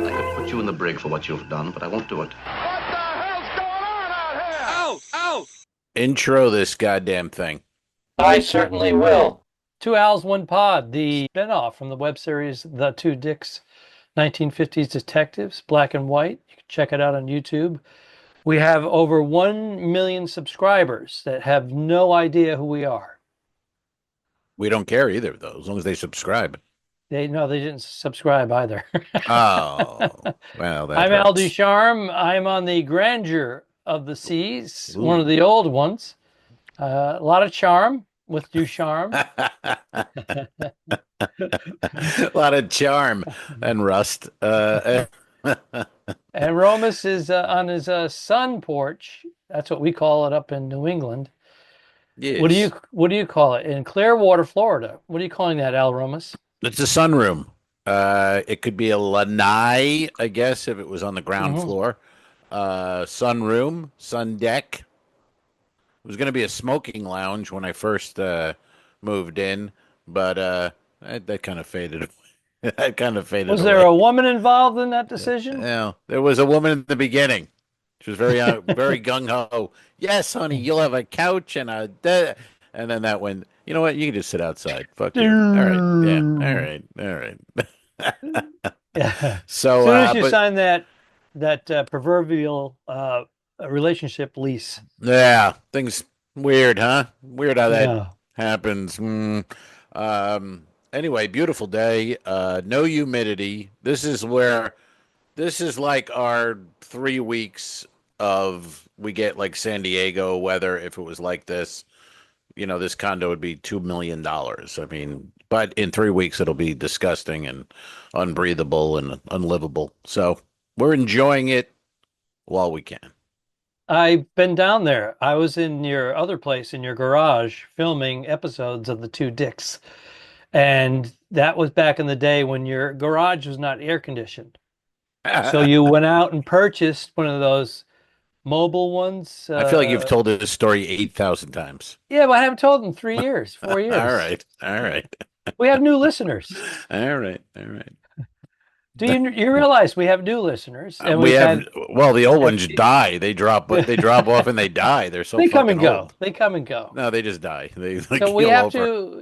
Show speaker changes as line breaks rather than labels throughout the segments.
I could put you in the brig for what you've done, but I won't do it.
What the hell's going on out here?
Out! Out!
Intro this goddamn thing.
I certainly will. Two Owls, One Pod, the spinoff from the web series The Two Dicks, 1950s Detectives, black and white. You can check it out on YouTube. We have over 1 million subscribers that have no idea who we are.
We don't care either, though, as long as they subscribe.
They didn't subscribe either.
Oh, well, that
I'm Al
hurts.
Ducharme. I'm on the Grandeur of the Seas,
Ooh.
one of the old ones. A lot of charm with Ducharme.
A lot of charm and rust.
And Romas is on his sun porch. That's what we call it up in New England.
Yes.
What do you call it in Clearwater, Florida? What are you calling that, Al Romas?
It's a sunroom. It could be a lanai, I guess, if it was on the ground floor. Sunroom, sun deck. It was going to be a smoking lounge when I first moved in, but that kind of faded away. That kind of faded
Was
away.
there a woman involved in that decision?
Yeah, there was a woman in the beginning. She was very very gung ho. Yes, honey, you'll have a couch and and then that went. You know what? You can just sit outside. Fuck you. All right. Yeah. All right.
Yeah.
So
as soon as you sign that proverbial relationship lease.
Yeah, things weird, huh? Weird how that
Yeah.
happens. Anyway, beautiful day. No humidity. This is like our 3 weeks of we get like San Diego weather. If it was like this, this condo would be $2 million. I mean, but in 3 weeks it'll be disgusting and unbreathable and unlivable. So we're enjoying it while we can.
I've been down there. I was in your other place in your garage filming episodes of The Two Dicks. And that was back in the day when your garage was not air conditioned. So you went out and purchased one of those mobile ones.
I feel like you've told this story 8,000 times.
Yeah, but I haven't told in 3 years, 4 years.
All right.
We have new listeners.
All right.
Do you realize we have new listeners? And
well, the old ones die. They drop off and they die. They're so
they come and
fucking
go.
old.
They come and go.
No, they just die.
So we have to,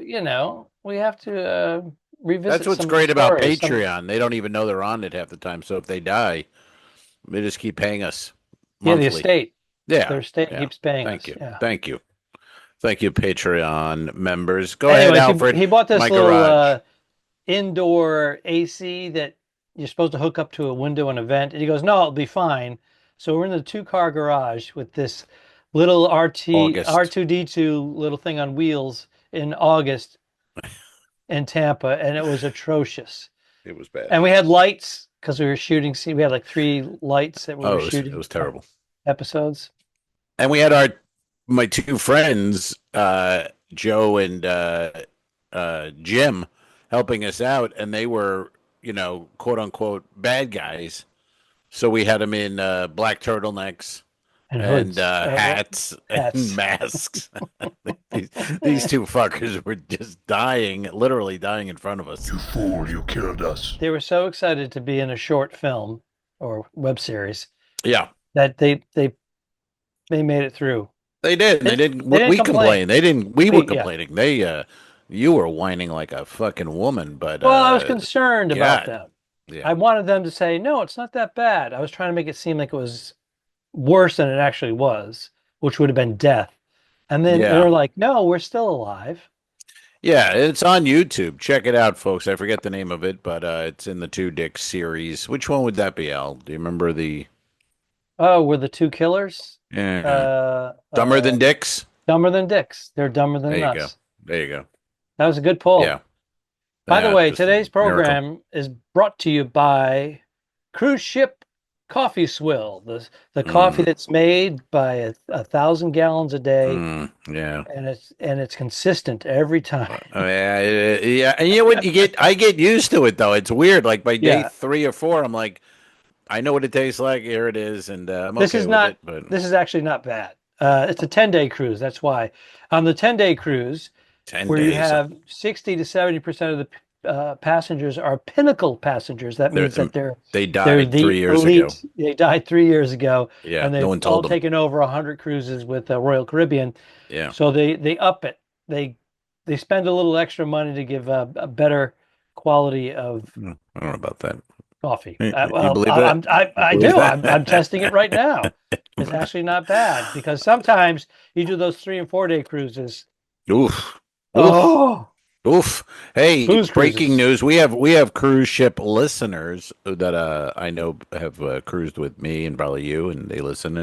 revisit.
That's what's
some
great about
stories.
Patreon. They don't even know they're on it half the time. So if they die, they just keep paying us
Yeah,
monthly.
the estate.
Yeah,
their estate keeps paying
Thank
us.
you.
Yeah.
Thank you, Patreon members. Go
Anyways,
ahead, Alfred.
He bought this
My
little
garage.
indoor AC that you're supposed to hook up to a window and a vent. And he goes, no, it'll be fine. So we're in the 2-car garage with this little R2D2 little thing on wheels in August in Tampa, and it was atrocious.
It was bad.
And we had lights because we were shooting. We had like 3 lights that we were shooting.
It was terrible.
Episodes.
And we had my 2 friends, Joe and Jim, helping us out, and they were, quote unquote bad guys. So we had them in black turtlenecks and hats and masks. these 2 fuckers were just literally dying in front of us.
You fool, you killed us.
They were so excited to be in a short film or web series.
Yeah.
That they made it through.
They did. They didn't. We complained. They didn't. We were complaining. You were whining like a fucking woman. But
I was concerned about them.
Yeah.
I wanted them to say, no, it's not that bad. I was trying to make it seem like it was worse than it actually was, which would have been death. And then they were like, no, we're still alive.
Yeah, it's on YouTube. Check it out, folks. I forget the name of it, but it's in the Two Dicks series. Which one would that be, Al? Do you remember the?
Oh, we're the 2 killers?
Yeah. Dumber than Dicks?
Dumber than Dicks. They're dumber than nuts.
There you go.
That was a good pull.
Yeah.
By the way, today's program is brought to you by Cruise Ship Coffee Swill, the coffee that's made by 1,000 gallons a day.
Yeah.
And it's consistent every time.
Yeah. And you know what I get used to it though. It's weird. Like by day 3 or 4, I'm like, I know what it tastes like. Here it is, and I'm
this
okay
is
with
not.
it. But
this is actually not bad. It's a 10-day cruise. That's why on the 10-day cruise,
10
where you
days.
have 60 to 70% of the passengers are pinnacle passengers. That means that
They
they're
died
the
3 years ago.
elite. They died 3 years ago,
Yeah,
and
no
they've
one
all
told them.
taken over 100 cruises with Royal Caribbean.
Yeah.
So they up it. They spend a little extra money to give a better quality of
I don't know about that.
coffee.
You
Well,
believe that?
I
You believe
do.
that?
I'm testing it right now. It's actually not bad because sometimes you do those 3 and 4 day cruises.
Oof.
Oh,
Oof. Hey,
booze
breaking
cruises.
news. We have cruise ship listeners that I know have cruised with me and probably you, and they listen,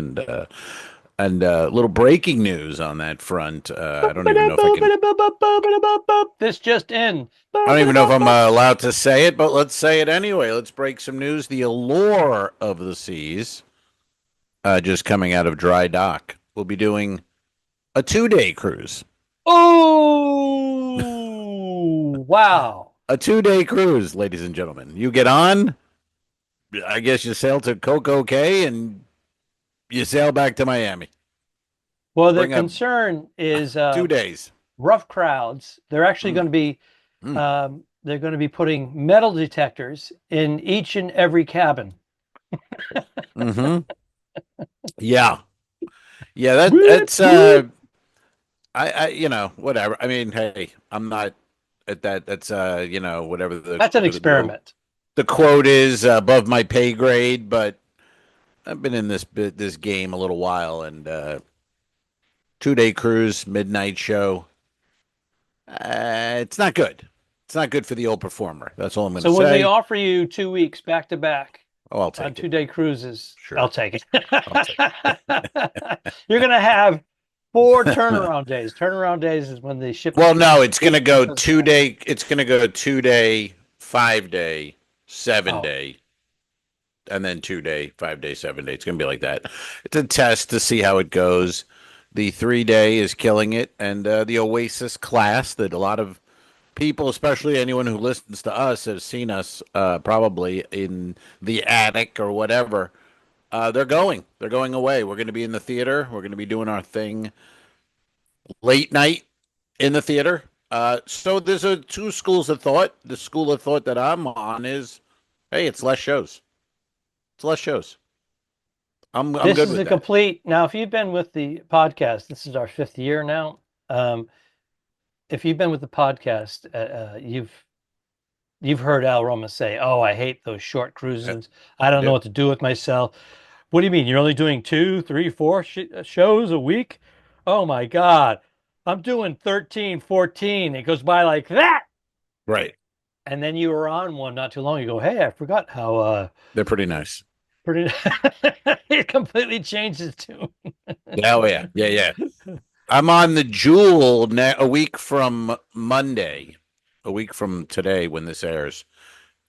and little breaking news on that front. I don't even know if I can.
This just in.
I don't even know if I'm allowed to say it, but let's say it anyway. Let's break some news. The Allure of the Seas, just coming out of dry dock, will be doing a 2-day cruise.
Oh, wow.
A 2-day cruise, ladies and gentlemen. You get on, I guess you sail to Coco Cay, and you sail back to Miami.
Well, the
Bring up
concern is
2 days.
rough crowds. They're actually going to be they're going to be putting metal detectors in each and every cabin.
Mm-hmm. Yeah. Yeah, that's I whatever. I mean, hey, I'm not at that. That's whatever
That's an experiment.
The quote is above my pay grade, but I've been in this game a little while, and 2-day cruise, midnight show. It's not good. It's not good for the old performer. That's all I'm going to say.
So when they offer you 2 weeks back to back,
I'll take
on
it.
2-day cruises,
Sure.
I'll take it.
I'll take it.
You're going to have 4 turnaround days. Turnaround days is when they ship.
Well, no, it's going to go 2-day. It's going to go 2-day, 5-day, 7-day, and then 2-day, 5-day, 7-day. It's going to be like that. It's a test to see how it goes. The 3-day is killing it, and the Oasis class that a lot of people, especially anyone who listens to us, have seen us probably in the attic or whatever. They're going. They're going away. We're going to be in the theater. We're going to be doing our thing late night in the theater. So there's two schools of thought. The school of thought that I'm on is, hey, it's less shows. It's less shows. I'm
This
good
is
with
a
that.
complete. Now, if you've been with the podcast, this is our 5th year now. If you've been with the podcast, you've heard Al Romas say, "Oh, I hate those short cruises. I don't know what to do with myself." What do you mean? You're only doing 2, 3, 4 shows a week? Oh my God. I'm doing 13, 14. It goes by like that.
Right.
And then you were on one not too long ago. Hey, I forgot how
they're pretty nice.
It completely changed its tune.
Oh yeah. Yeah. I'm on the Jewel a week from Monday, a week from today when this airs.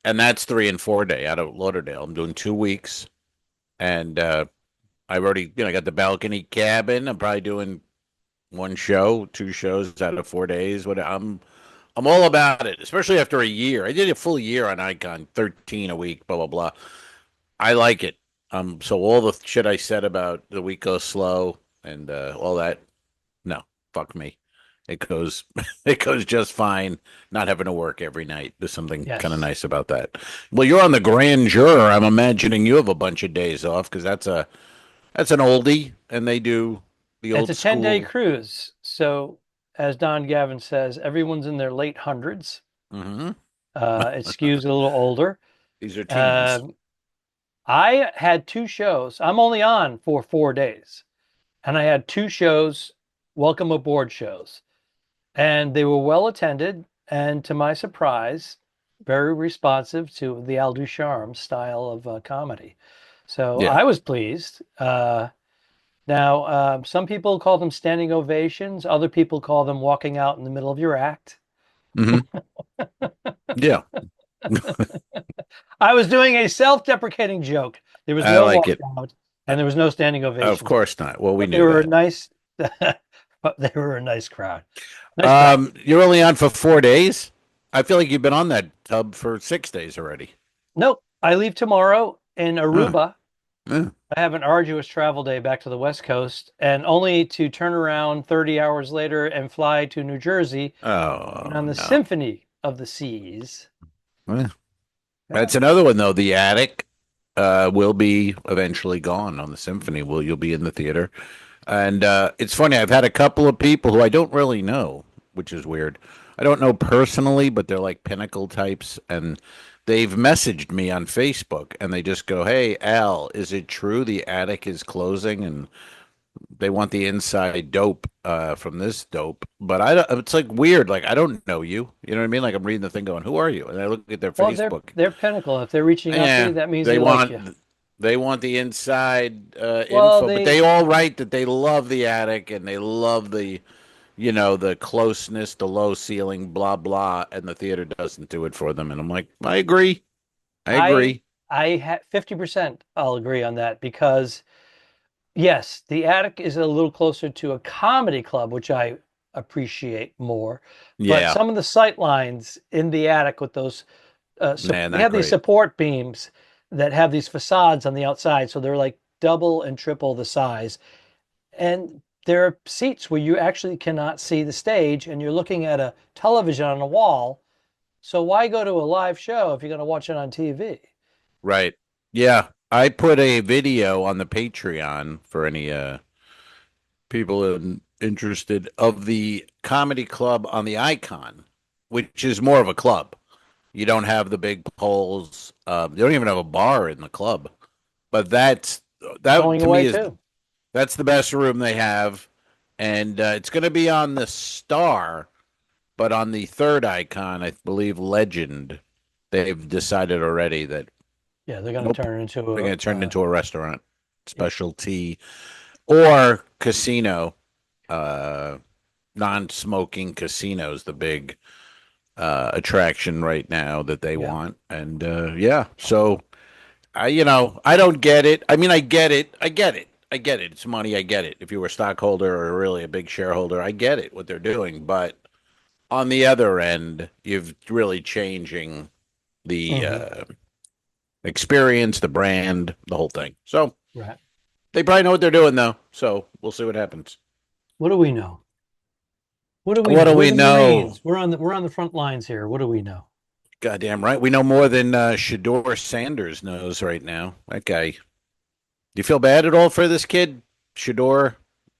And that's 3 and 4 day out of Lauderdale. I'm doing 2 weeks. And I've already, got the balcony cabin. I'm probably doing 1 show, 2 shows out of 4 days. I'm all about it, especially after a year. I did a full year on Icon, 13 a week, blah, blah, blah. I like it. So all the shit I said about the week goes slow and all that, no, fuck me. It goes just fine. Not having to work every night. There's something kind of nice about that. Well, you're on the Grand Juror. I'm imagining you have a bunch of days off because that's an oldie, and they do the old.
It's a 10-day cruise. So, as Don Gavin says, everyone's in their late hundreds.
Mm-hmm.
It skews a little older.
These are teens.
I had 2 shows. I'm only on for 4 days, and I had 2 shows, welcome aboard shows. And they were well attended, and to my surprise, very responsive to the Al Ducharme style of comedy. So I was pleased. Now, some people call them standing ovations. Other people call them walking out in the middle of your act.
Mm-hmm. Yeah.
I was doing a self-deprecating joke. There was no walk out, and there was no standing ovation.
Of course not. Well, we knew
they were
that.
Nice. But they were a nice crowd.
You're only on for 4 days? I feel like you've been on that tub for 6 days already.
Nope. I leave tomorrow in Aruba,
Yeah.
I have an arduous travel day back to the West Coast, and only to turn around 30 hours later and fly to New Jersey and
Oh
on the
no.
Symphony of the Seas.
Yeah.
Yeah.
That's another one though. The attic will be eventually gone on the symphony. Will you'll be in the theater. And it's funny, I've had a couple of people who I don't really know, which is weird. I don't know personally, but they're like Pinnacle types, and they've messaged me on Facebook, and they just go, "Hey, Al, is it true the attic is closing?" And they want the inside dope from this dope. But I don't, it's like weird. Like I don't know you. You know what I mean? Like I'm reading the thing, going, "Who are you?" And I look at their
Well, they're
Facebook.
they're Pinnacle. If they're reaching out to
Yeah,
you, that means
they
they like you.
want they want the inside
Well,
info, but they all write that they love the attic and they love the the closeness, the low ceiling, blah blah, and the theater doesn't do it for them. And I'm like, I agree, I
I
agree.
I had 50%. I'll agree on that because yes, the attic is a little closer to a comedy club, which I appreciate more. But
Yeah,
some of the sight lines in the attic with those,
man,
they
not
have these
great.
support beams that have these facades on the outside, so they're like double and triple the size. And there are seats where you actually cannot see the stage, and you're looking at a television on a wall. So why go to a live show if you're going to watch it on TV?
Right? Yeah, I put a video on the Patreon for any people interested of the comedy club on the Icon, which is more of a club. You don't have the big poles. You don't even have a bar in the club. But that
Going
to me
away
is
too.
that's the best room they have, and it's going to be on the Star, but on the third Icon, I believe Legend. They've decided already that
Yeah, they're going to
nope,
turn it into
they're
a
going to turn it into a restaurant,
yeah.
specialty or casino. Uh, Non-smoking casinos, the big attraction right now that they
Yeah.
want, and yeah, so I don't get it. I mean, I get it. I get it. I get it. It's money. I get it. If you were a stockholder or really a big shareholder, I get it what they're doing. But on the other end, you've really changing the
Hmm.
experience, the brand, the whole thing. So
Right.
they probably know what they're doing, though. So we'll see what happens.
What do we know? What do we
What
know?
do
We're
we
the
know?
Marines. We're on the front lines here. What do we know?
Goddamn right. We know more than Shador Sanders knows right now. That guy. Do you feel bad at all for this kid, Shador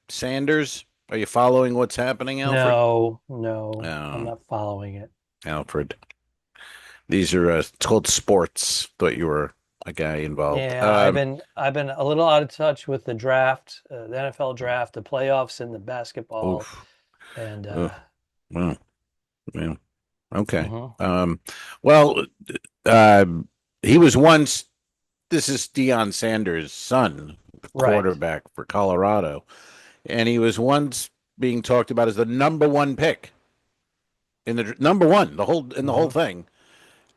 Sanders? Are you following what's happening, Alfred?
No, no, I'm
Oh,
not following it.
Alfred. These are it's called sports. Thought you were a guy involved.
Yeah, I've been a little out of touch with the draft, the NFL draft, the playoffs, and the basketball,
Oof.
and
Ugh. Well, yeah. Okay.
mhm.
Um, well, uh, he was once. This is Deion Sanders' son,
Right.
quarterback for Colorado, and he was once being talked about as the number one pick in the number one the whole
Mhm.
thing.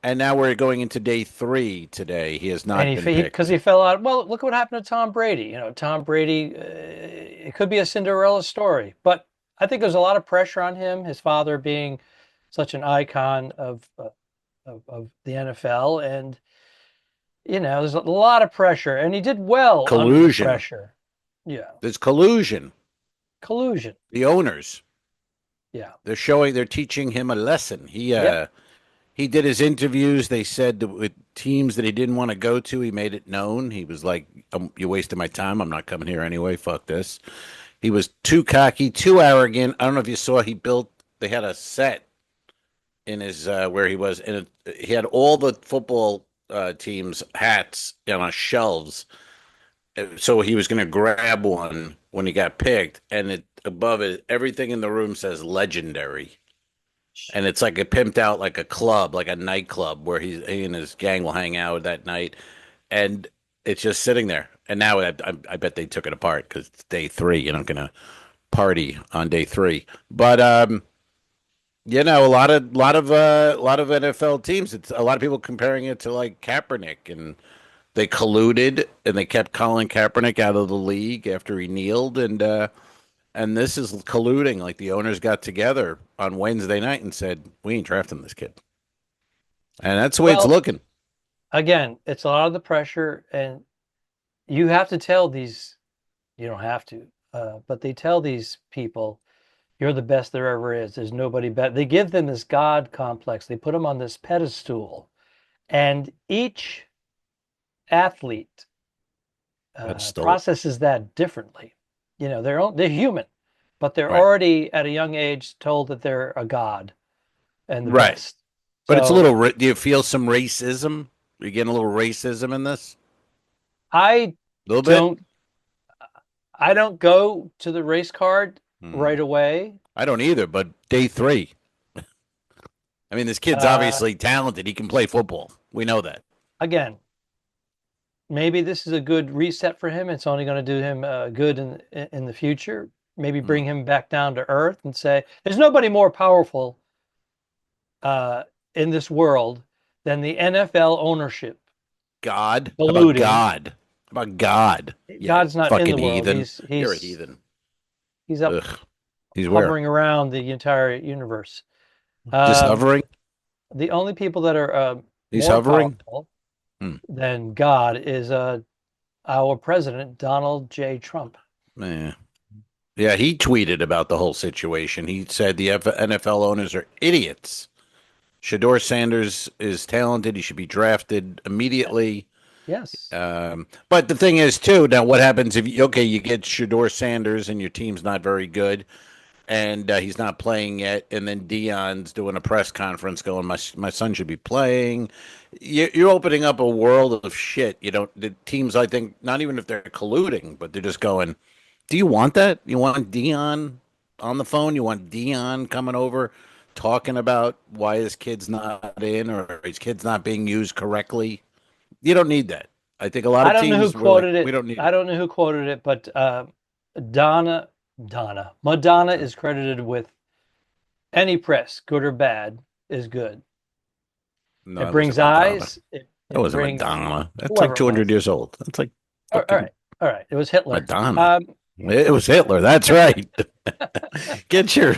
And now we're going into day three today. He has
And
not been
because
picked.
he fell out. Well, look what happened to Tom Brady. Tom Brady. It could be a Cinderella story, but I think there's a lot of pressure on him. His father being such an icon of the NFL, and there's a lot of pressure, and he did well under the
Collusion.
pressure. Yeah,
There's collusion.
collusion.
The owners.
Yeah.
They're teaching him a lesson.
Yep.
He did his interviews. They said that with teams that he didn't want to go to, he made it known. He was like, "You're wasting my time. I'm not coming here anyway. Fuck this." He was too cocky, too arrogant. I don't know if you saw. They had a set in his where he was, and he had all the football teams' hats on shelves. So he was going to grab one when he got picked, and above it, everything in the room says "legendary." And it's like a pimped out like a club, like a nightclub where he and his gang will hang out that night, and it's just sitting there. And now I bet they took it apart because it's day three. You're not gonna party on day three, but a lot of NFL teams. It's a lot of people comparing it to like Kaepernick, and they colluded and they kept calling Kaepernick out of the league after he kneeled, and this is colluding. Like the owners got together on Wednesday night and said, "We ain't drafting this kid," and that's the way it's
Well,
looking.
again, it's a lot of the pressure, and you have to tell these, you don't have to, but they tell these people, you're the best there ever is. There's nobody better. They give them this God complex. They put them on this pedestal. And each athlete processes that differently. They're human, but they're already at a young age told that they're a god and the best.
But it's a little. Do you feel some racism? Are you getting a little racism in this?
I don't go to the race card right away.
I don't either. But day 3. I mean, this kid's obviously talented. He can play football. We know that.
Again, maybe this is a good reset for him. It's only going to do him good in the future. Maybe bring him back down to earth and say, there's nobody more powerful in this world than the NFL ownership.
God?
Colluding.
About God.
God's not in the world.
Heathen. You're a heathen.
He's up.
He's
hovering around the entire universe.
Just hovering?
The only people that are
he's
more
hovering
powerful than God is our president, Donald J. Trump.
Yeah, he tweeted about the whole situation. He said the NFL owners are idiots. Shedeur Sanders is talented. He should be drafted immediately.
Yes.
But the thing is, too, now what happens if you get Shedeur Sanders and your team's not very good and he's not playing yet, and then Deion's doing a press conference going, my son should be playing. You're opening up a world of shit. The teams, I think, not even if they're colluding, but they're just going, do you want that? You want Deion on the phone? You want Deion coming over talking about why his kid's not in or his kid's not being used correctly? You don't need that. I think a lot of teams.
I don't know who quoted it.
We don't need.
I don't know who quoted it, but Madonna is credited with any press, good or bad, is good.
No,
it brings eyes.
That wasn't Madonna. That's like 200 years old. That's like.
All right. It was Hitler.
Madonna. It was Hitler. That's right. Get your.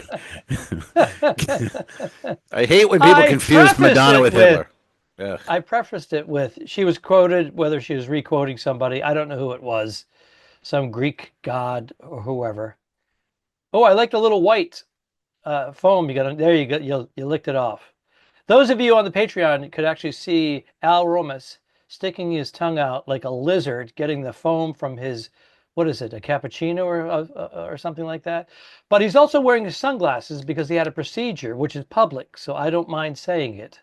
I hate when people confuse Madonna with Hitler. Yeah.
I prefaced it with, she was quoted, whether she was re-quoting somebody, I don't know who it was, some Greek god or whoever. Oh, I like the little white foam you got. There you go. You licked it off. Those of you on the Patreon could actually see Al Romas sticking his tongue out like a lizard, getting the foam from his, what is it, a cappuccino or something like that. But he's also wearing his sunglasses because he had a procedure, which is public, so I don't mind saying it.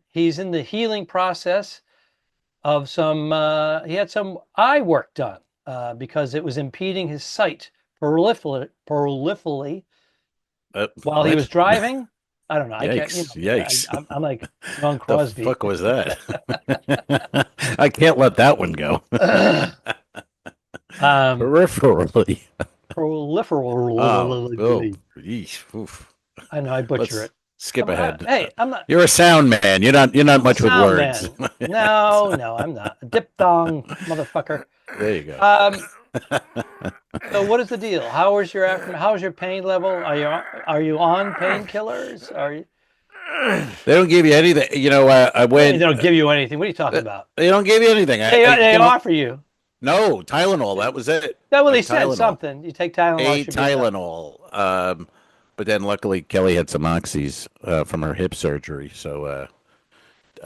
He's in the healing process of he had some eye work done because it was impeding his sight proliferally while he was driving. I don't know.
Yikes.
I'm like Ron Crosby.
The fuck was that? I can't let that one go. Peripherally.
Proliferally. I know, I butcher it.
Skip ahead.
Hey, I'm not.
You're a sound man. You're not much with words.
No, I'm not. Diphthong, motherfucker.
There you go.
So what is the deal? How's your pain level? Are you on painkillers? Are you?
They don't give you anything. I went.
They don't give you anything. What are you talking about?
They don't give you anything.
They offer you.
No, Tylenol. That was it.
No, well, they said something. You take Tylenol.
Tylenol. But then luckily Kelly had some oxys from her hip surgery, so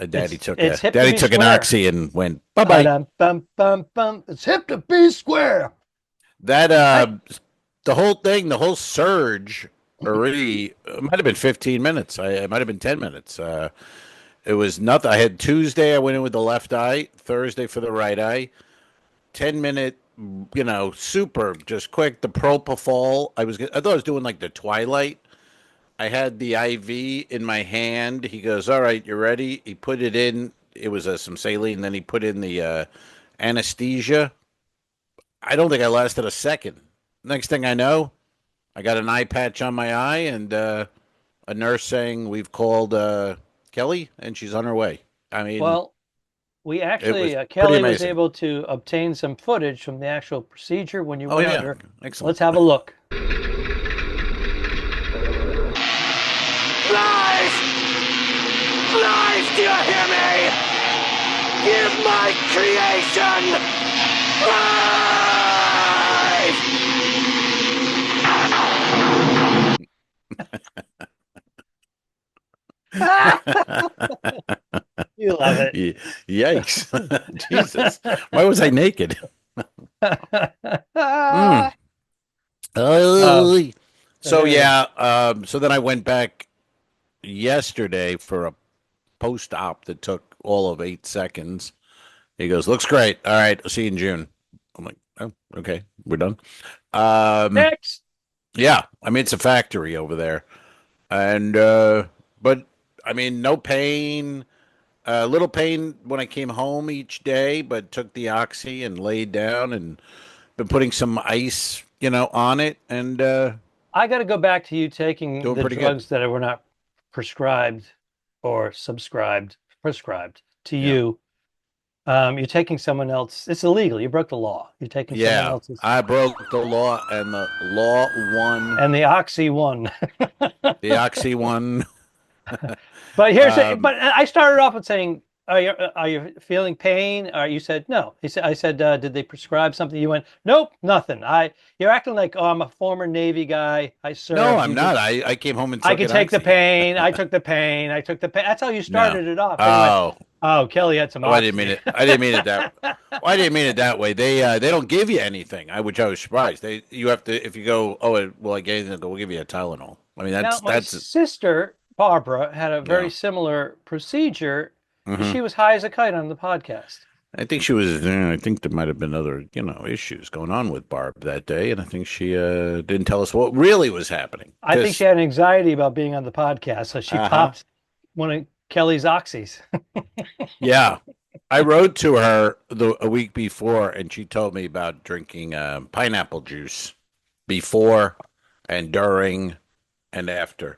Daddy took an oxy and went bye-bye.
It's hip to be square.
That the whole surge already might have been 15 minutes. It might have been 10 minutes. It was nothing. I had Tuesday. I went in with the left eye. Thursday for the right eye. 10-minute. Super, just quick. The propofol. I thought I was doing like the Twilight. I had the IV in my hand. He goes, "All right, you ready?" He put it in. It was some saline. Then he put in the anesthesia. I don't think I lasted a second. Next thing I know, I got an eye patch on my eye and a nurse saying, "We've called Kelly and she's on her way." I mean,
well. We actually, Kelly was able to obtain some footage from the actual procedure when you went under.
Excellent.
Let's have a look.
Lies! Lies! Do you hear me? Give my creation
You love it.
Yikes. Jesus. Why was I naked? Mm. So yeah, so then I went back yesterday for a post-op that took all of 8 seconds. He goes, looks great. All right, I'll see you in June. I'm like, oh, okay, we're done.
Next.
Yeah, I mean, it's a factory over there. And, but I mean, no pain, a little pain when I came home each day, but took the oxy and laid down and been putting some ice, on it. And,
I got to go back to you taking
doing
the
pretty good.
drugs that were not prescribed or prescribed to you. You're taking someone else. It's illegal. You broke the law. You're taking someone else's.
I broke the law, and the law won.
And the oxy won.
The oxy won.
But but I started off with saying, are you feeling pain? Or you said no. I said, did they prescribe something? You went, nope, nothing. You're acting like, oh, I'm a former Navy guy. I served.
No, I'm not. I came home and took
I could take the pain. I took the pain. That's how you started it off. Oh, Kelly had some.
I didn't mean it. I didn't mean it that. I didn't mean it that way. They don't give you anything. Which I was surprised. You have to, if you go, oh, well, I gave them. We'll give you a Tylenol. I mean, that's
sister Barbara had a very similar procedure. Mm-hmm. She was high as a kite on the podcast.
I think she was. I think there might have been other, issues going on with Barb that day, and I think she didn't tell us what really was happening.
I think she had anxiety about being on the podcast, so she popped one of Kelly's oxys.
Yeah, I wrote to her a week before, and she told me about drinking pineapple juice before and during and after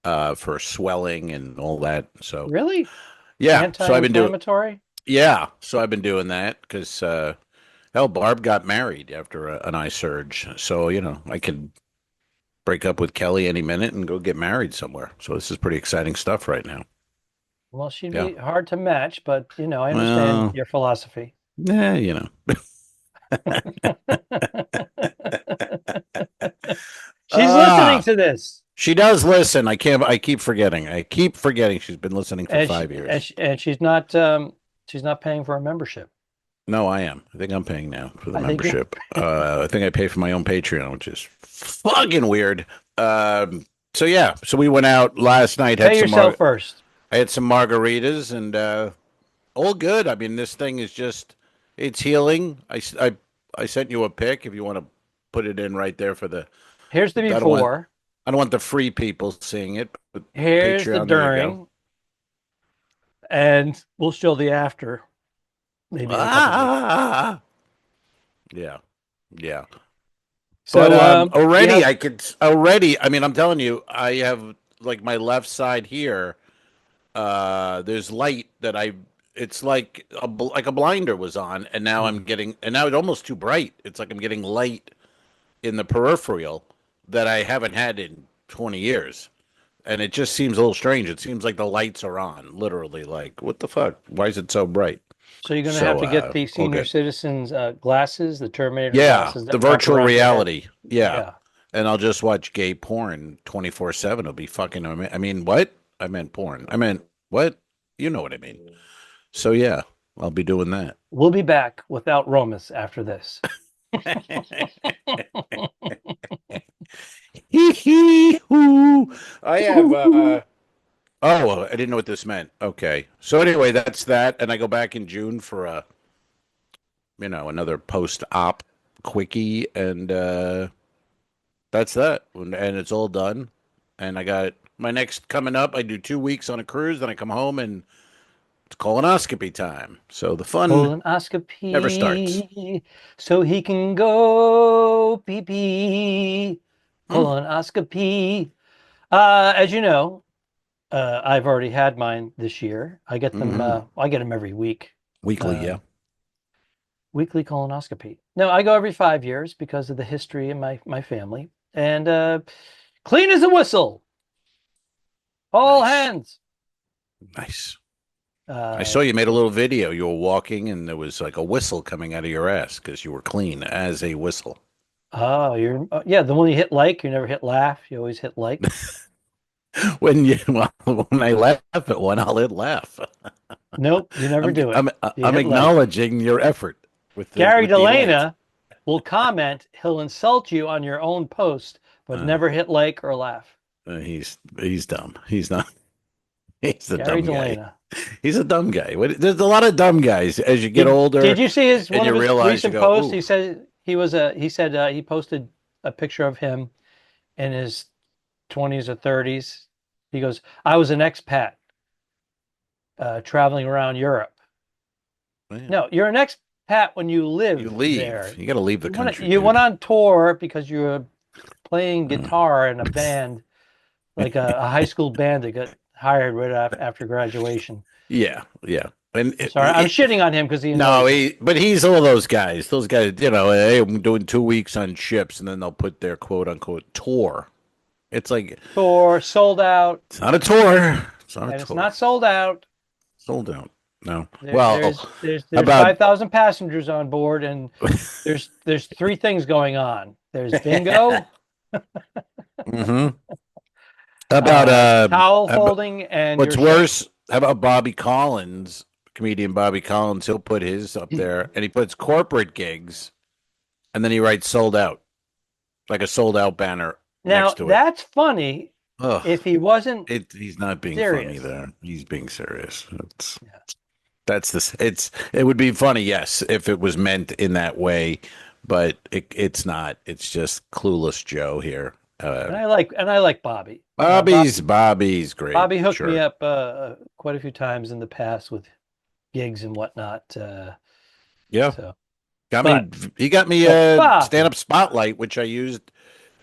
for swelling and all that. So
really,
yeah. So I've been doing.
Yeah,
so I've been doing that because hell, Barb got married after an eye surge, so I could break up with Kelly any minute and go get married somewhere. So this is pretty exciting stuff right now.
Well, she'd be hard to match, but I understand your philosophy.
Yeah,
She's listening to this.
She does listen. I keep forgetting. She's been listening for 5 years,
and she's not paying for a membership.
No, I am. I think I'm paying now for the membership. I think I pay for my own Patreon, which is fucking weird. So yeah. So we went out last night.
Pay yourself first.
I had some margaritas and all good. I mean, this thing is it's healing. I sent you a pic if you want to put it in right there for the.
Here's the before.
I don't want the free people seeing it.
Here's Patreon, the during. And we'll show the after. Maybe. Yeah.
So but, already. I mean, I'm telling you, I have like my left side here. There's light that it's like a blinder was on, and now now it's almost too bright. It's like I'm getting light in the peripheral that I haven't had in 20 years. And it just seems a little strange. It seems like the lights are on, literally. Like, what the fuck? Why is it so bright?
So you're going to have to get the senior citizens glasses, the Terminator glasses.
The virtual reality. Yeah. And I'll just watch gay porn 24/7. It'll be fucking. I mean, what? I meant porn. I meant what? You know what I mean. So yeah, I'll be doing that.
We'll be back without Romas after this.
I have I didn't know what this meant. Okay. So anyway, that's that. And I go back in June for another post-op quickie, and that's that. And it's all done. And I got my next coming up. I do 2 weeks on a cruise, then I come home and it's colonoscopy time. So the fun
colonoscopy
never starts.
So he can go pee-pee. Colonoscopy. As you know, I've already had mine this year. I get them. I get them every week.
Weekly, yeah.
Weekly colonoscopy. No, I go every 5 years because of the history in my family. And clean as a whistle. All hands.
Nice. I saw you made a little video. You were walking, and there was like a whistle coming out of your ass because you were clean as a whistle.
Oh, you're yeah, the one you hit like, you never hit laugh. You always hit like.
When I laugh at one, I'll hit laugh.
Nope, you never
I'm
do it.
I'm
You
I'm
hit like.
acknowledging your effort
Gary
with the like.
Delana will comment, he'll insult you on your own post, but
Uh,
never hit like or laugh.
he's dumb. He's not. He's a
Gary
dumb guy.
Delana.
He's a dumb guy. There's a lot of dumb guys as you get older,
Did you see his
and
one
you
of his
realize you
recent
go,
posts?
"Ooh,
He said he posted a picture of him in his 20s or 30s. He goes, "I was an expat traveling around Europe."
man,
No, you're an expat when you
you
live there.
leave. You got to leave the country,
You
dude."
went on tour because you were playing
Uh,
guitar in a band, like a high school band that got hired right after graduation.
yeah, yeah. And
Sorry, I'm shitting on him because he
no,
annoys me.
but he's all those guys. Those guys, hey, I'm doing 2 weeks on ships, and then they'll put their quote unquote tour. It's like
Tour sold out,
it's not a tour. It's not a
and it's
tour.
not sold out.
Sold out. No.
There,
Well,
there's
about
5,000 passengers on board, and there's three things going on. There's bingo,
hmm about
towel folding, and
what's
your ship.
worse? How about Bobby Collins, comedian Bobby Collins? He'll put his up there, and he puts corporate gigs, and then he writes sold out, like a sold out banner
Now
next to it.
that's funny
Ugh.
if he wasn't
He's not being
serious.
funny there. He's being serious. That's this. It would be funny, yes, if it was meant in that way, but it's not. It's just clueless Joe here.
And I like Bobby.
Bobby's great.
Bobby hooked
Sure.
me up quite a few times in the past with gigs and whatnot.
Yeah.
So,
He got me
but
a
Bobby,
stand-up spotlight, which I used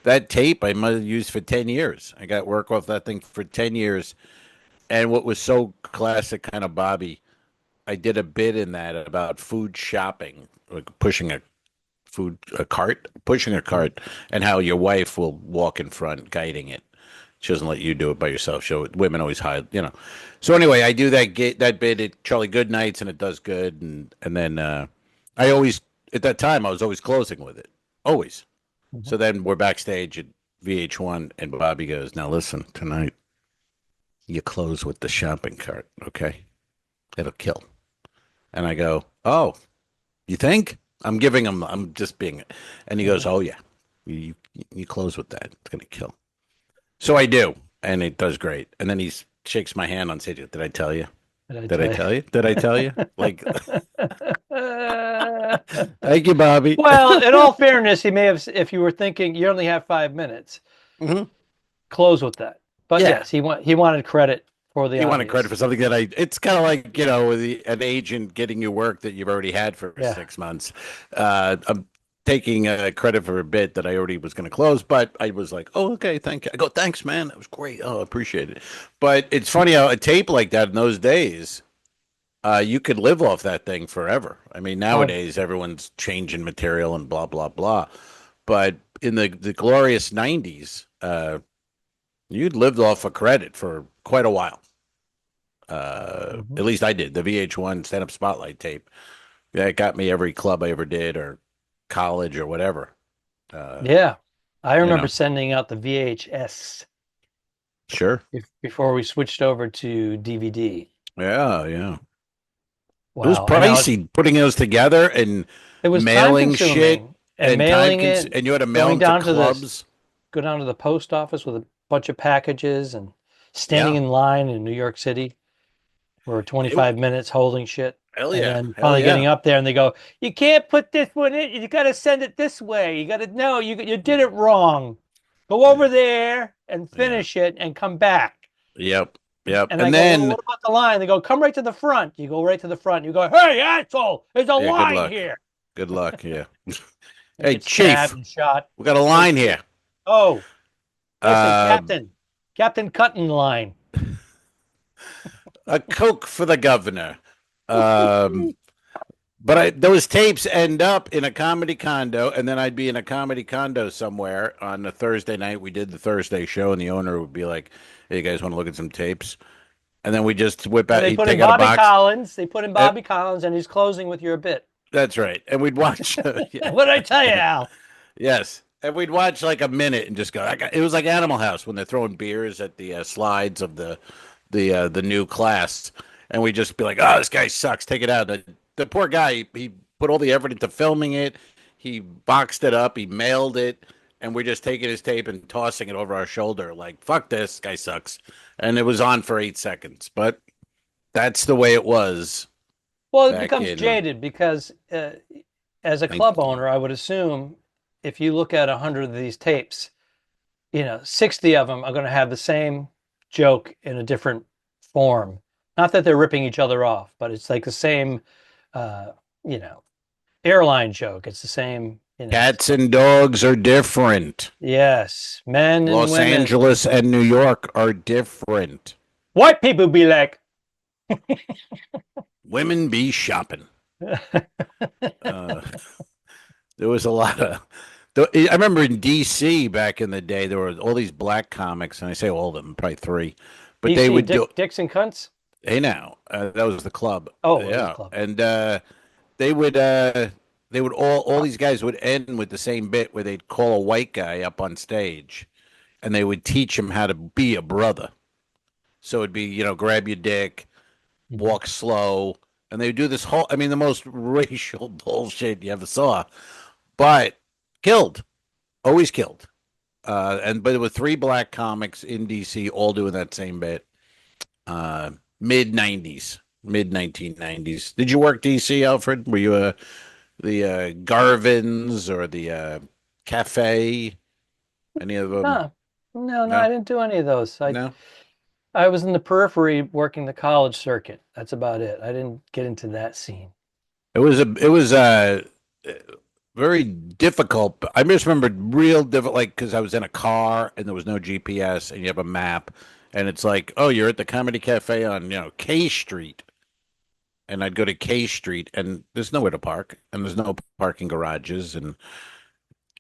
that tape I might have used for 10 years. I got work off that thing for 10 years. And what was so classic kind of Bobby, I did a bit in that about food shopping, like pushing a cart, and how your wife will walk in front guiding it. She doesn't let you do it by yourself. Women always hide. So anyway, I do that bit at Charlie Goodnight's, and it does good. And then I always at that time I was always closing with it, always.
mm-hmm.
So then we're backstage at VH1, and Bobby goes, "Now listen, tonight you close with the shopping cart, okay? It'll kill." And I go, "Oh, you think?" I'm just being, and he goes, "Oh yeah, you close with that. It's gonna kill." So I do, and it does great. And then he shakes my hand on stage. Did I tell you? Did I tell you? Did I tell you? Like, thank you, Bobby.
Well, in all fairness, he may have. If you were thinking you only have 5 minutes, close with that. But yes, he wanted credit for the.
You wanted credit for something that it's kind of like with an agent getting you work that you've already had for 6 months. I'm taking credit for a bit that I already was going to close, but I was like, "Oh, okay, thank you." I go, "Thanks, man. That was great. Oh, I appreciate it." But it's funny how a tape like that in those days, you could live off that thing forever. I mean, nowadays everyone's changing material and blah blah blah, but in the glorious '90s, you'd lived off of credit for quite a while. At least I did. The VH1 stand-up spotlight tape. Yeah, it got me every club I ever did, or college, or whatever.
Yeah, I remember sending out the VHS.
Sure.
Before we switched over to DVD.
Yeah.
Wow.
It was pricey putting those together, and
it was
mailing shit
and mailing it,
and you had to mail them to clubs.
Go down to the post office with a bunch of packages and standing in line in New York City for 25 minutes holding shit.
Hell yeah.
And then finally getting up there, and they go, "You can't put this one in. You got to send it this way. You got to know you did it wrong. Go over there and finish it and come back."
Yep.
And then, "What about the line?" They go, "Come right to the front." You go right to the front. You go, "Hey, asshole, there's a line here."
Good luck, yeah. Hey, Chief,
shot.
We got a line here.
Oh, Captain Cutting line.
A Coke for the governor. But those tapes end up in a comedy condo, and then I'd be in a comedy condo somewhere on a Thursday night. We did the Thursday show, and the owner would be like, "Hey, you guys want to look at some tapes?" and then we just whip
And
out.
they
He'd
put in
take out a
Bobby
box.
Collins. They put in
Uh,
Bobby Collins, and he's closing with your bit.
that's right, and we'd watch. Yeah.
What did I tell you, Al?
Yes, and we'd watch like a minute and just go. It was like Animal House when they're throwing beers at the slides of the new class, and we just be like, "Oh, this guy sucks. Take it out." The poor guy, he put all the effort into filming it. He boxed it up. He mailed it, and we're just taking his tape and tossing it over our shoulder, like, "Fuck this guy sucks." And it was on for 8 seconds, but that's the way it was
Well, it
back
becomes
in.
jaded because as a club owner, I would assume if you look at 100 of these tapes, 60 of them are going to have the same joke in a different form. Not that they're ripping each other off, but it's like the same, uh, you know, airline joke. It's the same,
Cats and dogs are different.
Yes, men and
Los
women.
Angeles and New York are different.
White people be like,
Women be shopping. There was a lot of. I remember in D.C. back in the day, there were all these black comics, and I say all of them, probably three, but they would do
Dicks and Cunts.
Hey now, that was the club.
Oh,
yeah,
the club.
And they would all these guys would end with the same bit where they'd call a white guy up on stage, and they would teach him how to be a brother. So it'd be grab your dick, walk slow, and they would do this whole. I mean, the most racial bullshit you ever saw, but killed, always killed. But there were three black comics in DC all doing that same bit. Mid 1990s. Did you work DC, Alfred? Were you the Garvins or the Cafe? Any of them?
No, I didn't do any of those.
No.
I was in the periphery working the college circuit. That's about it. I didn't get into that scene.
It was very difficult. I just remember real difficult, like because I was in a car and there was no GPS, and you have a map, and it's like, oh, you're at the Comedy Cafe on K Street, and I'd go to K Street, and there's nowhere to park, and there's no parking garages, and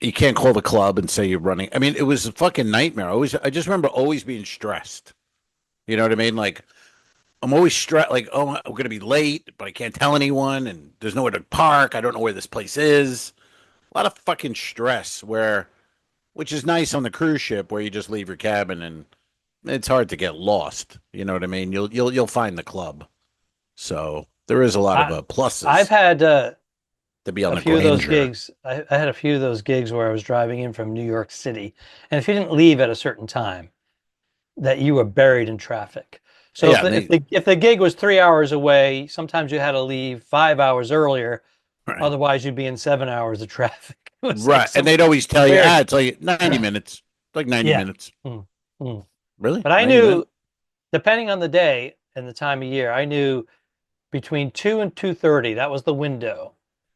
you can't call the club and say you're running. I mean, it was a fucking nightmare. I just remember always being stressed. You know what I mean? Like, I'm always stressed, like, oh, I'm going to be late, but I can't tell anyone, and there's nowhere to park. I don't know where this place is. A lot of fucking stress which is nice on the cruise ship where you just leave your cabin and it's hard to get lost. You know what I mean? You'll find the club. So there is a lot of pluses.
I've had
to be on
a few of those gigs. I had a few of those gigs where I was driving in from New York City, and if you didn't leave at a certain time, that you were buried in traffic. So if the gig was 3 hours away, sometimes you had to leave 5 hours earlier. Right. Otherwise, you'd be in 7 hours of traffic.
Right. Like and they'd always tell you, it's like 90 minutes. Like 90 minutes. Really?
But I knew, depending on the day and the time of year, I knew between 2 and 2:30, that was the window.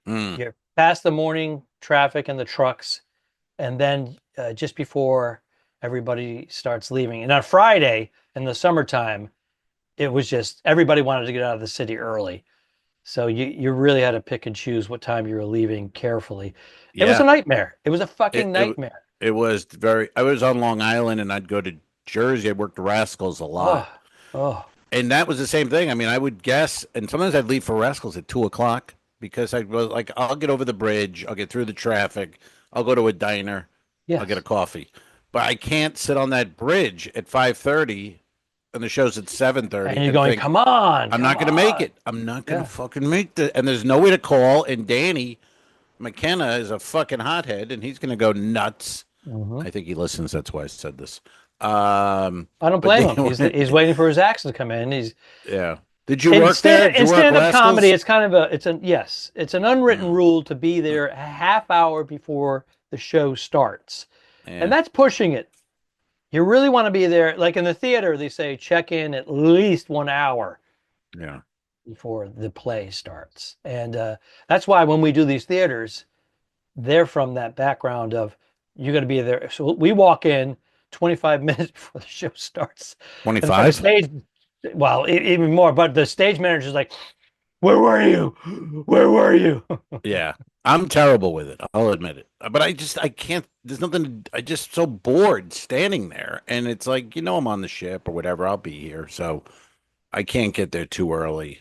You're past the morning traffic and the trucks, and then just before everybody starts leaving. And on Friday in the summertime, it was just everybody wanted to get out of the city early. So you really had to pick and choose what time you were leaving carefully. It was a nightmare. It was a fucking nightmare.
It was I was on Long Island and I'd go to Jersey. I worked Rascals a lot. And that was the same thing. I mean, I would guess, and sometimes I'd leave for Rascals at 2:00 because I was like, I'll get over the bridge. I'll get through the traffic. I'll go to a diner. Yes. I'll get a coffee. But I can't sit on that bridge at 5:30 and the show's at 7:30.
And you're going, come on.
I'm not going to make it. I'm not going to fucking make it. And there's no way to call. And Danny McKenna is a fucking hothead, and he's going to go nuts. Mm-hmm. I think he listens. That's why I said this.
I don't blame him. He's waiting for his acts to come in.
Did you work there?
In stand-up comedy, it's kind of it's an unwritten rule to be there a half hour before the show starts. Yeah. And that's pushing it. You really want to be there. Like in the theater, they say check in at least 1 hour before the play starts. And that's why when we do these theaters, they're from that background of you're going to be there. So we walk in 25 minutes before the show starts.
25?
Well, even more. But the stage manager's like, where were you? Where were you?
Yeah. I'm terrible with it. I'll admit it. But I can't, there's nothing, I just so bored standing there. And it's like, I'm on the ship or whatever. I'll be here. So I can't get there too early.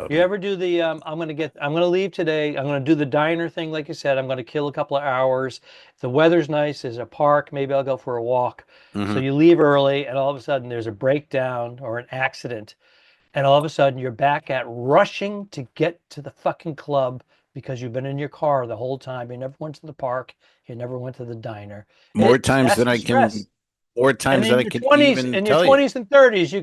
You ever do the I'm gonna leave today. I'm gonna do the diner thing, like you said. I'm gonna kill a couple of hours. If the weather's nice, there's a park, maybe I'll go for a walk. So
Mhm.
you leave early, and all of a sudden there's a breakdown or an accident, and all of a sudden you're back at rushing to get to the fucking club because you've been in your car the whole time. You never went to the park. You never went to the diner.
More times
That's
than
the
I can,
stress.
more
And
times than I can even
in your
tell you.
20s and 30s,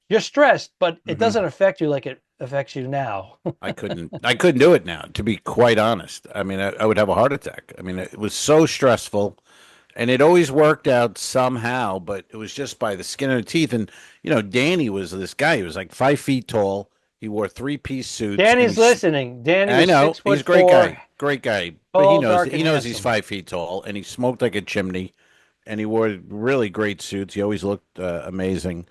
you're stressed, but it
Hmm.
doesn't affect you like it affects you now.
I couldn't do it now, to be quite honest. I mean, I would have a heart attack. I mean, it was so stressful, and it always worked out somehow, but it was just by the skin of the teeth. And Danny was this guy. He was like 5 feet tall. He wore three-piece suits, and
Danny's listening. Danny
I
was
know
six
he's a
foot
great
four,
guy. But he
tall,
knows
dark,
he
and
knows he's
handsome.
5 feet tall, and he smoked like a chimney, and he wore really great suits. He always looked amazing,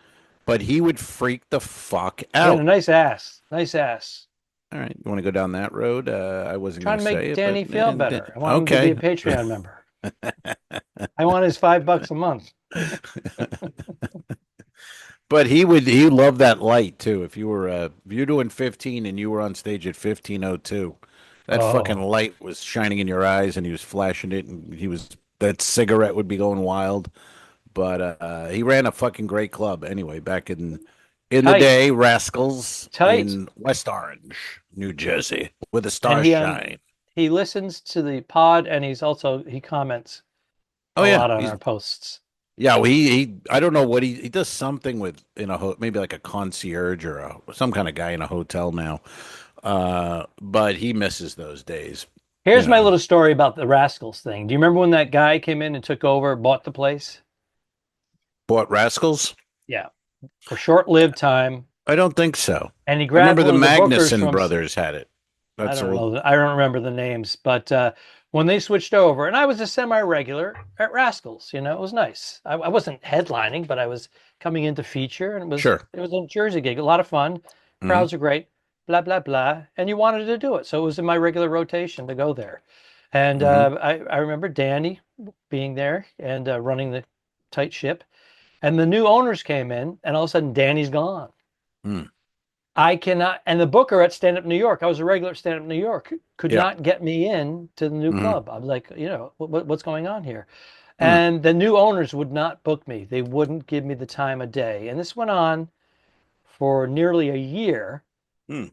but he would freak the fuck
He had a
out.
nice ass. Nice ass.
All right, you want to go down that road? I wasn't going
Trying
to
to make
say it, but
Danny feel better. I want him to be a
okay.
Patreon member. I want his $5 a month.
But he loved that light too. If you're doing 15 and you were on stage at 15:02, that fucking
Oh,
light was shining in your eyes, and he was flashing it, and that cigarette would be going wild. But he ran a fucking great club anyway back in the
tight,
day, Rascals
tight.
in West Orange, New Jersey, where the
And
stars shine.
he listens to the pod, and he comments
Oh
a
yeah,
lot on
he's
our posts.
yeah. Well, he I don't know what he does something with maybe like a concierge or some kind of guy in a hotel now. But he misses those days. You
Here's my
know,
little story about the Rascals thing. Do you remember when that guy came in and took over, bought the place?
bought Rascals?
Yeah, for short-lived time,
I don't think so.
and he
I
grabbed
remember the
one of the bookers
Magnuson
from.
brothers had it.
I
That's
don't
old.
know. I don't remember the names, but when they switched over, and I was a semi-regular at Rascals, it was nice. I wasn't headlining, but I was coming into feature, and
Sure.
it was a Jersey gig, a lot of fun.
Hmm.
Crowds are great, blah blah blah, and you wanted to do it, so it was in my regular rotation to go there. And
Hmm.
I remember Danny being there and running the tight ship, and the new owners came in, and all of a sudden Danny's gone.
Hmm.
I cannot, and the booker at Stand Up New York, I was a regular at Stand Up New York, could
Yeah.
not get me in to the new
Hmm.
club. I was like, what's going on here?
Hmm.
And the new owners would not book me. They wouldn't give me the time of day. And this went on for nearly a year
Hmm.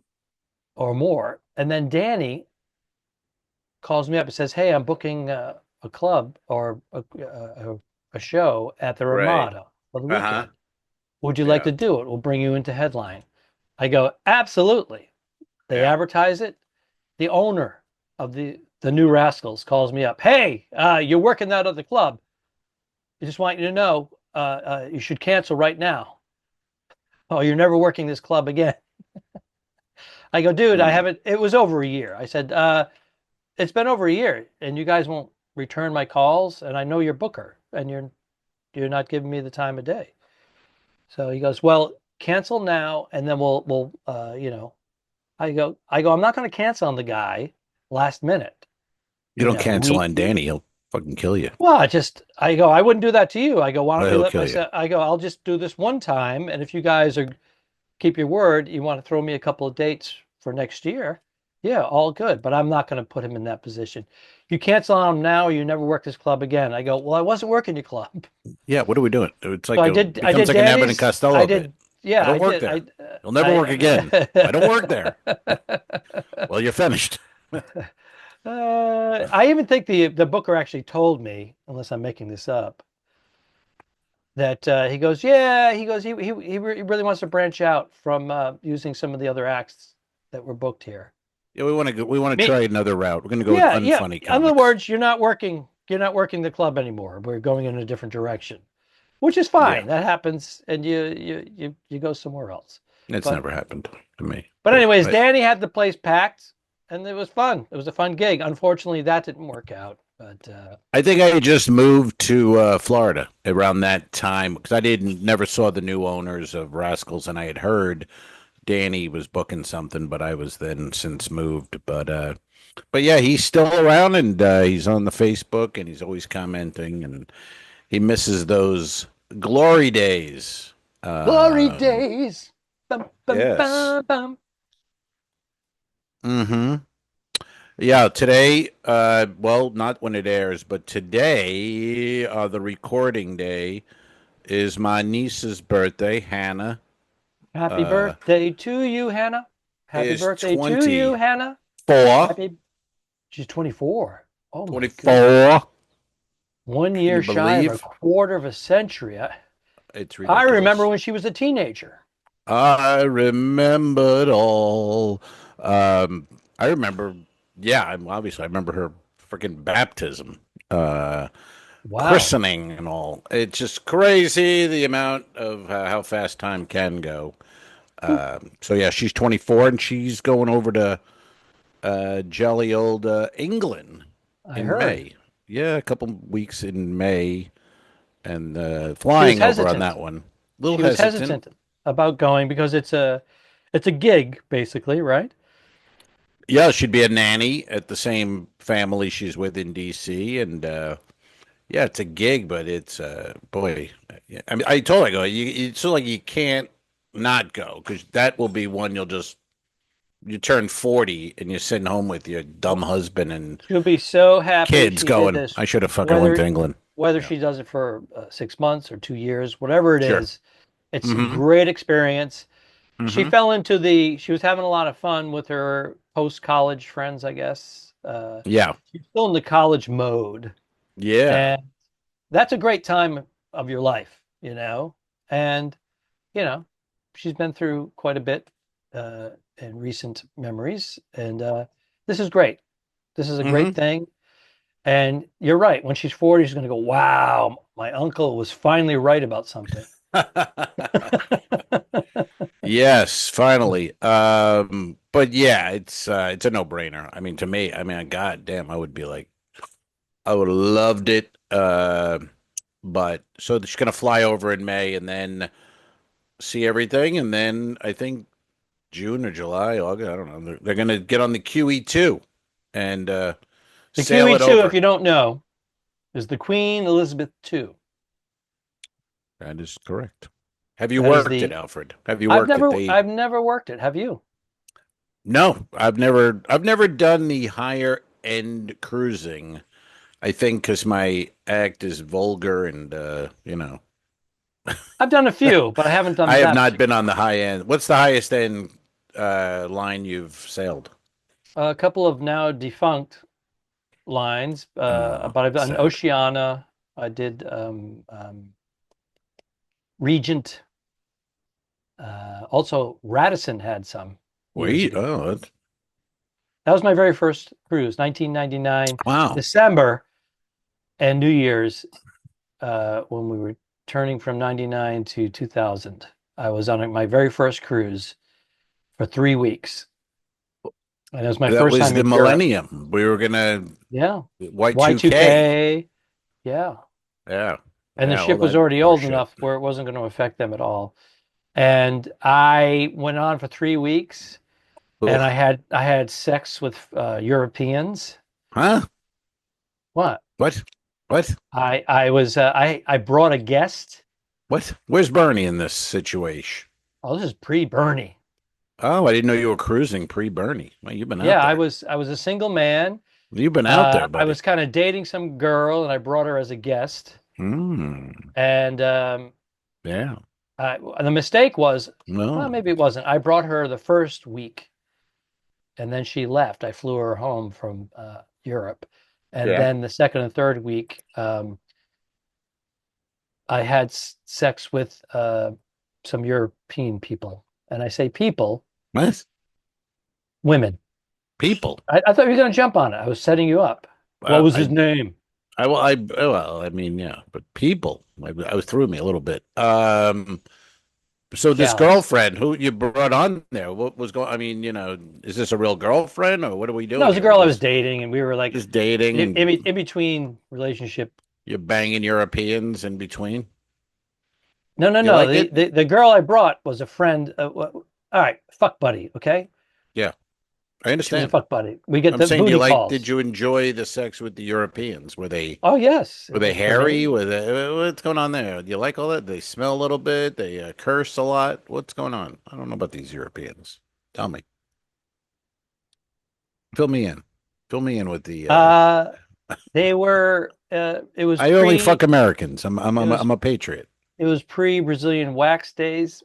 or more. And then Danny calls me up and says, "Hey, I'm booking a club or a show at the
Right.
Ramada for the
Uh-huh.
weekend. Would you like
Yeah.
to do it? We'll bring you into headline." I go, "Absolutely." They
Yeah.
advertise it. The owner of the new Rascals calls me up. "Hey, you're working that other club. I just want you to know you should cancel right now. Oh, you're never working this club again." I go, "Dude, I
Hmm.
haven't." It was over a year. I said, "It's been over a year, and you guys won't return my calls, and I know you're booker, and you're not giving me the time of day." So he goes, "Well, cancel now, and then we'll I go, I'm not going to cancel on the guy last minute.
You don't
A
cancel
week.
on Danny, he'll fucking kill you.
Well, I go, I wouldn't do that to you. I go, why don't
Well,
we
he'll
let
kill you.
myself, I go, I'll just do this one time. And if you guys keep your word, you want to throw me a couple of dates for next year. Yeah, all good. But I'm not going to put him in that position. You cancel on him now, or you never work this club again. I go, well, I wasn't working your club.
Yeah, what are we doing? It's
So
like
I
becomes
did
like an Abbott and
Danny's.
Costello
I
bit.
did. Yeah,
I don't
I
work
did.
there. You'll never work again. I don't work there. Well, you're finished.
I even think the booker actually told me, unless I'm making this up, that he goes, yeah, he goes, he really wants to branch out from using some of the other acts that were booked here.
Yeah, we want to
Me,
try another route. We're going to go with
yeah, yeah.
unfunny
In other
comics.
words, you're not working the club anymore. We're going in a different direction, which is
Yeah,
fine. That happens, and you go somewhere else.
it's
But
never happened to me.
but
But
anyways, Danny had the place packed, and it was fun. It was a fun gig. Unfortunately, that didn't work out. But
I think I just moved to Florida around that time because I didn't never saw the new owners of Rascals, and I had heard Danny was booking something, but I was then since moved. But yeah, he's still around, and he's on the Facebook, and he's always commenting, and he misses those glory days.
glory
Uh,
days. Bum, bum,
Yes.
bum, bum.
Mm-hmm. Yeah, today, well, not when it airs, but today, the recording day, is my niece's birthday. Hannah
Happy
uh,
birthday to you, Hannah. Happy
is
birthday to you, Hannah.
24.
Happy. She's 24. Oh my goodness.
24. Can you
One year shy of a
believe?
quarter of a century.
It's
I remember
ridiculous.
when she was a teenager.
I remember it all. Um, I remember, yeah, obviously, I remember her freaking baptism. Uh,
Wow.
Christening and all. It's just crazy the amount of how fast time can go. So yeah, she's 24 and she's going over to jolly old England
I
in
heard.
May. Yeah, a couple weeks in May and
She was
flying over on
hesitant.
that one. A little
She was
hesitant.
hesitant about going because it's a gig basically, right?
Yeah, she'd be a nanny at the same family she's with in DC, and yeah, it's a gig, but it's boy. Yeah, I mean, I told her, I go, it's so like you can't not go because that will be one you turn 40 and you're sitting home with your dumb husband and
She'll be so happy
kids
she did
going,
this,
I should have fucking went to
whether
England.
whether
Yeah,
she does it for 6 months or 2 years, whatever it
sure.
is. It's a
Mm-hmm.
great experience. She
Mm-hmm.
fell into she was having a lot of fun with her post-college friends, I guess.
Yeah.
She's still in the college mode,
Yeah.
and that's a great time of your life, you know. And you know, she's been through quite a bit in recent memories, and this is great. This is a great
Mm-hmm.
thing. And you're right. When she's 40, she's going to go, "Wow, my uncle was finally right about something."
Yes, finally. But yeah, it's a no-brainer. I mean, to me, I mean, god damn, I would be like, I would have loved it. But so she's gonna fly over in May and then see everything, and then I think June or July, August, I don't know. They're gonna get on the QE2 and
The
sail it
QE2, if
over.
you don't know, is the Queen Elizabeth II.
That is correct. Have you
That is
worked it,
the.
Alfred? Have you worked it? They
I've never worked it. Have you?
No, I've never done the higher end cruising. I think because my act is vulgar and
I've done a few, but I haven't
I
done
have
that
not been
particular
on
one.
the high end. What's the highest end line you've sailed?
A couple of now defunct lines,
Oh,
but I've done
sad.
Oceana. I did Regent. Also, Radisson had some years
Wait,
ago. That was my very first cruise, 1999,
wow.
December and New Year's, when we were turning from 99 to 2000. I was on my very first cruise for 3 weeks. And it was my
That
first
was
time
the
in Europe.
millennium. We were gonna
Yeah.
Y2K.
Y2K. Yeah.
Yeah,
And the
yeah, all
ship was
that
already
horse
old
shit.
enough where it wasn't going to affect them at all. And I went on for 3 weeks and
Ugh.
I had sex with Europeans.
Huh?
What?
What? What?
I brought a guest.
What? Where's Bernie in this situation?
Oh, this is pre-Bernie.
Oh, I didn't know you were cruising pre-Bernie. Well, you've been
Yeah,
out there.
I was a single man.
You've been out there,
I
buddy.
was kind of dating some girl, and I brought her as a guest.
Hmm.
And
Yeah.
the mistake was, well,
No.
maybe it wasn't. I brought her the first week, and then she left. I flew her home from Europe, and
Yeah.
then the second and third week, I had sex with some European people, and I say people,
What?
women.
People.
I thought you were going to jump on it. I was setting you up. What
Well,
was his name?
well, I mean, yeah, but people. I was threw me a little bit. So this
Callous.
girlfriend who you brought on there, what was going? I mean, is this a real girlfriend or what are we
No, it
doing
was a
here?
girl I was dating, and we were like
Just dating and
in between relationship.
you're banging Europeans in between.
No, no,
You
no.
like it?
The girl I brought was a friend. All right, fuck buddy. Okay.
Yeah. I
She was a
understand.
fuck buddy. We get
I'm
the
saying,
booty
did
calls.
you enjoy the sex with the Europeans?
Oh yes,
Were they
for
hairy?
me.
What's going on there? Do you like all that? They smell a little bit. They curse a lot. What's going on? I don't know about these Europeans. Tell me. Fill me in. Fill me in with the.
Uh, they were. It was
I only fuck
pre.
Americans.
It was
I'm a patriot.
it was pre Brazilian wax days.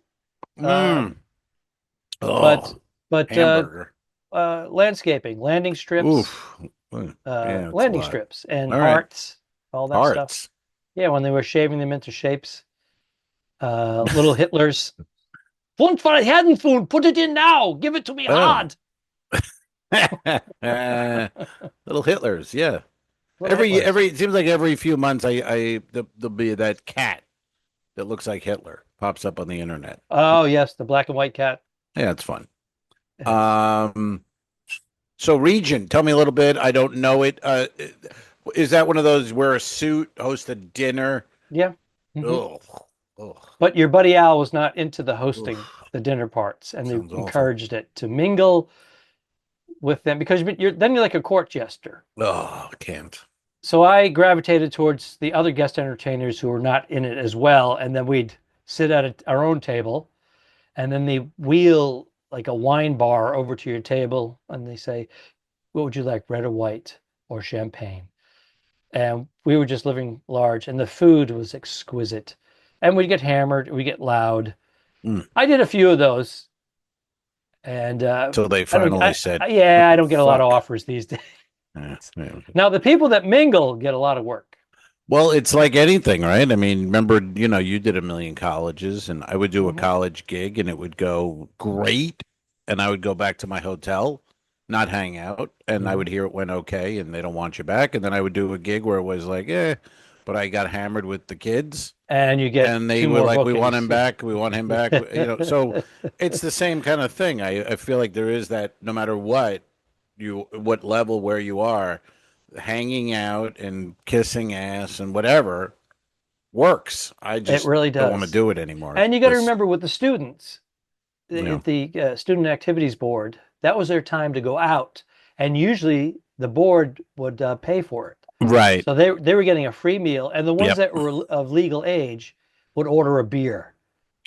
Mm.
But
Oh,
but
hamburger.
landscaping, landing strips,
Oof. Yeah, it's a
landing
lot.
strips, and
All right.
hearts, all that stuff.
Hearts.
Yeah, when they were shaving them into shapes. Little Hitlers. Fun for Herdenfund, put it in now. Give it to me
Oh.
hard.
Little Hitlers, yeah.
Little Hitlers.
It seems like every few months there'll be that cat that looks like Hitler pops up on the internet.
Oh yes, the black and white cat.
Yeah, it's fun. So Regent, tell me a little bit. I don't know it. Is that one of those wear a suit, host a dinner?
Yeah.
Oh, oh,
But your buddy Al was not into the hosting the dinner parts, and they
sounds awful.
encouraged it to mingle with them because you're like a court jester.
Oh, can't.
So I gravitated towards the other guest entertainers who were not in it as well, and then we'd sit at our own table, and then they wheel like a wine bar over to your table, and they say, "What would you like, red or white or champagne?" And we were just living large, and the food was exquisite, and we'd get hammered, we get loud. I did a few of those, and
so they finally said,
"Yeah, I don't get a lot of
fuck?"
offers these days."
Yeah.
Now the people that mingle get a lot of work.
Well, it's like anything, right? I mean, remember, you did a million colleges, and I would do a college gig, and it would go great, and I would go back to my hotel, not hang out, and I would hear it went okay, and they don't want you back, and then I would do a gig where it was like, but I got hammered with the kids,
and you get,
and they were like, "We want him back, we want him back," So it's the same kind of thing. I feel like there is that no matter what level where you are, hanging out and kissing ass and whatever works. I just
it really does.
don't want to do it anymore.
And you got to remember with the students, the student activities board, that was their time to go out, and usually the board would pay for it.
Right.
So they were getting a free meal, and the ones that were of legal age would order a beer.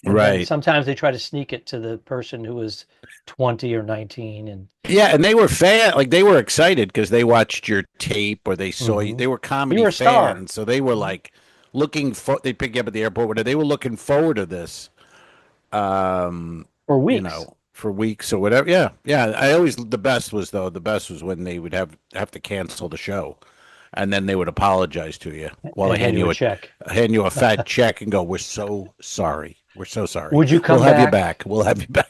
And
right.
Sometimes they try to sneak it to the person who was 20 or 19, and
and they were they were excited because they watched your tape or they saw you. They were comedy fans,
star.
So they were like looking for. They pick you up at the airport. They were looking forward to this,
for weeks.
For weeks or whatever. Yeah. The best was when they would have to cancel the show. And then they would apologize to you while they hand you a check, hand you a fat check, and go, "We're so sorry. We're so sorry.
Would you come
We'll have you back. We'll have you back."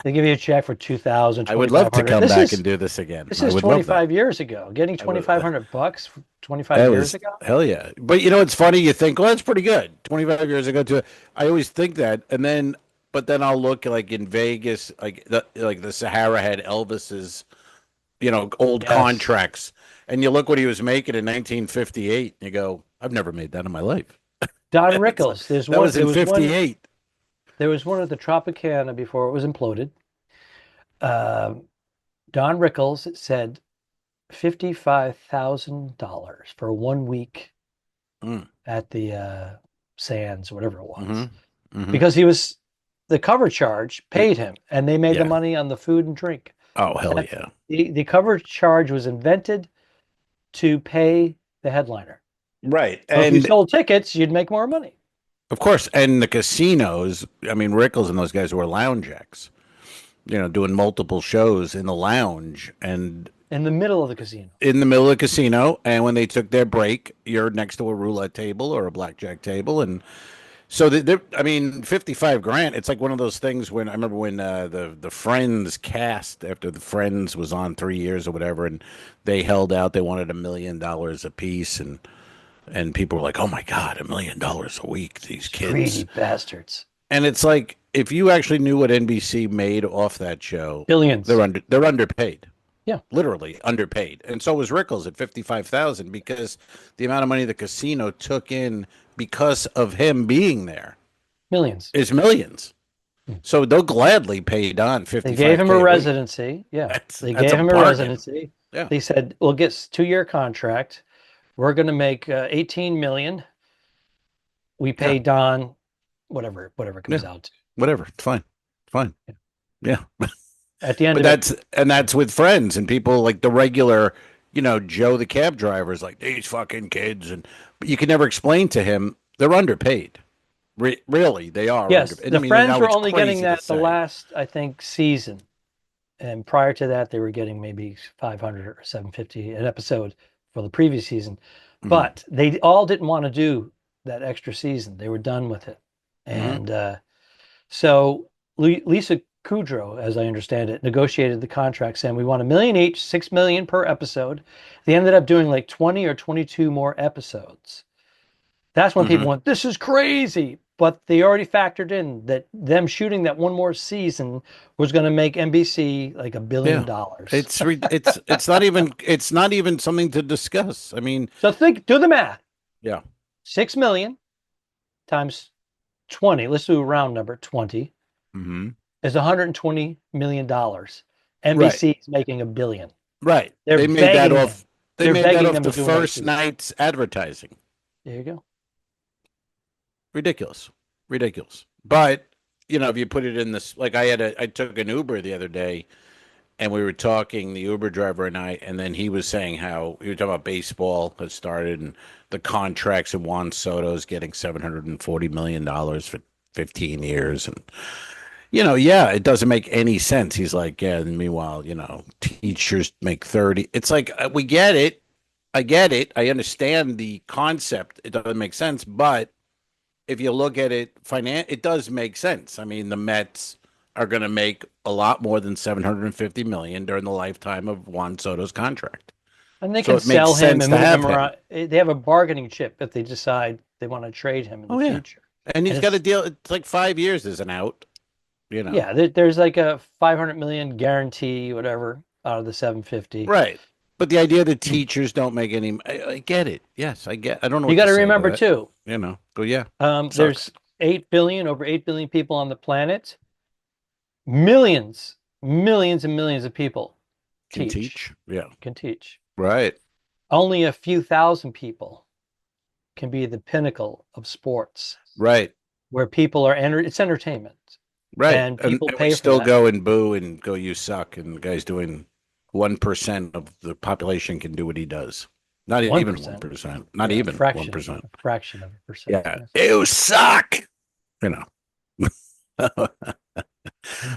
They give you a check for $2,000.
I would love to come back and do this again.
This is 25 years ago. Getting $2,500 25 years ago.
Hell yeah! But it's funny. You think, well, that's pretty good. 25 years ago, too. I always think that, but then I'll look like in Vegas, like the Sahara had Elvis's, old contracts. And you look what he was making in 1958, and you go, I've never made that in my life.
Don Rickles.
That was in 58.
There was one at the Tropicana before it was imploded. Don Rickles said $55,000 for 1 week at the Sands, whatever it was. Because the cover charge paid him, and they made the money on the food and drink.
Oh, hell yeah.
The cover charge was invented to pay the headliner.
Right.
So if you sold tickets, you'd make more money.
Of course. And the casinos, Rickles and those guys were lounge acts, doing multiple shows in the lounge and
in the middle of the casino.
In the middle of the casino. And when they took their break, you're next to a roulette table or a blackjack table. And so, 55 grand, it's like one of those things when I remember when the Friends cast, after the Friends was on 3 years or whatever, and they held out, they wanted $1 million a piece, and people were like, oh my God, $1 million a week, these kids.
Greedy bastards.
And it's like, if you actually knew what NBC made off that show,
billions,
they're underpaid.
Yeah.
Literally underpaid. And so was Rickles at $55,000 because the amount of money the casino took in because of him being there.
Millions.
Is millions. So they'll gladly pay Don 55K.
They gave him a residency. Yeah, they gave him a residency.
Yeah.
They said, "We'll get 2-year contract. We're going to make 18 million. We pay Don whatever it comes out to.
Whatever, it's fine, yeah."
At the end
but
of
that's with friends and people like the regular, Joe the cab driver is like, these fucking kids, but you can never explain to him they're underpaid. Really, they are.
Yes, the friends were only getting that the
say.
last, I think, season, and prior to that, they were getting maybe 500 or 750 an episode for the previous season. But they all didn't want to do that extra season. They were done with it, and so Lisa Kudrow, as I understand it, negotiated the contract saying we want $1 million each, $6 million per episode. They ended up doing like 20 or 22 more episodes. That's when people went, "This is crazy." But they already factored in that them shooting that one more season was going to make NBC like $1 billion.
It's not even something to discuss. I mean,
so do the math.
Yeah,
6 million times 20. Let's do a round number. 20 is $120 million. NBC is making $1 billion.
Right. They made that off. They made that off the first night's advertising.
There you go.
Ridiculous. But if you put it in this, like I took an Uber the other day, and we were talking, the Uber driver and I, and then he was saying how we were talking about baseball has started and the contracts, and Juan Soto's getting $740 million for 15 years, and it doesn't make any sense. He's like, yeah, and meanwhile, teachers make 30. It's like, we get it. I get it. I understand the concept. It doesn't make sense, but if you look at it, it does make sense. I mean, the Mets are going to make a lot more than $750 million during the lifetime of Juan Soto's contract,
and they can sell him and move him around. They have a bargaining chip if they decide they want to trade him in the future.
And he's got a deal. It's like 5 years is an out.
Yeah, there's like a $500 million guarantee, whatever, out of the 750.
Right. But the idea that teachers don't make any, I get it. Yes, I get. I don't know.
You got to remember too. There's 8 billion, over 8 billion people on the planet. Millions and millions of people
can teach. Yeah,
can teach.
Right.
Only a few thousand people can be the pinnacle of sports.
Right.
Where people are it's entertainment.
Right.
And people pay
we
for
still
that.
Go and boo and go, you suck. And the guy's doing 1% of the population can do what he does. Not 1%. Even 1%. Not even 1%.
A fraction of a percent.
Yeah. Yes. You suck.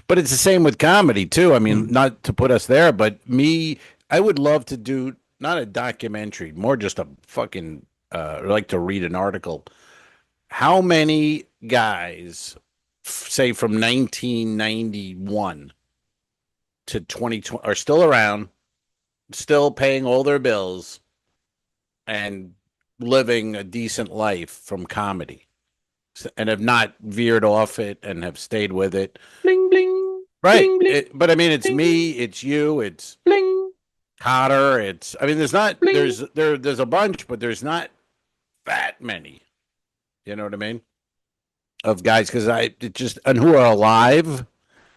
But it's the same with comedy too. I mean, not to put us there, but I would love to do not a documentary, more just a fucking like to read an article. How many guys, say from 1991 to 2020, are still around, still paying all their bills, and living a decent life from comedy, and have not veered off it and have stayed with it?
Bling bling.
Right.
Bling, bling,
but I mean, it's
bling,
me, it's you, it's
bling.
Cotter. There's not
Bling.
there's a bunch, but there's not that many. You know what I mean? Of guys, because and who are alive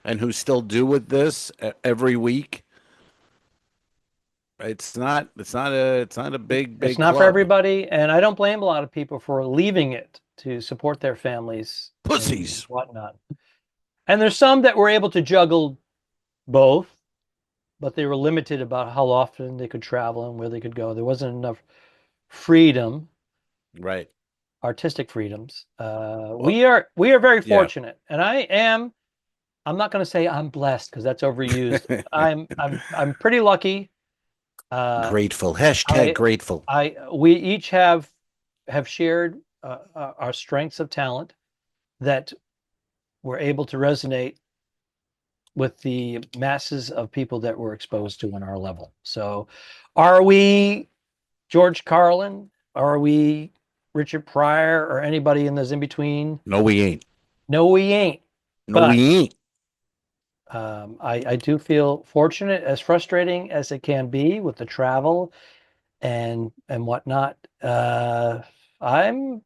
and who still do with this every week. It's not a big
It's not
club.
for everybody, and I don't blame a lot of people for leaving it to support their families.
Pussies.
And whatnot. And there's some that were able to juggle both, but they were limited about how often they could travel and where they could go. There wasn't enough freedom.
Right.
Artistic freedoms. We are very fortunate, and I'm not going to say I'm blessed because that's overused. I'm pretty lucky.
Grateful. Grateful.
We each have shared our strengths of talent that were able to resonate with the masses of people that we're exposed to on our level. So, are we George Carlin? Are we Richard Pryor or anybody in those in between?
No, we ain't.
I do feel fortunate, as frustrating as it can be with the travel and whatnot. I'm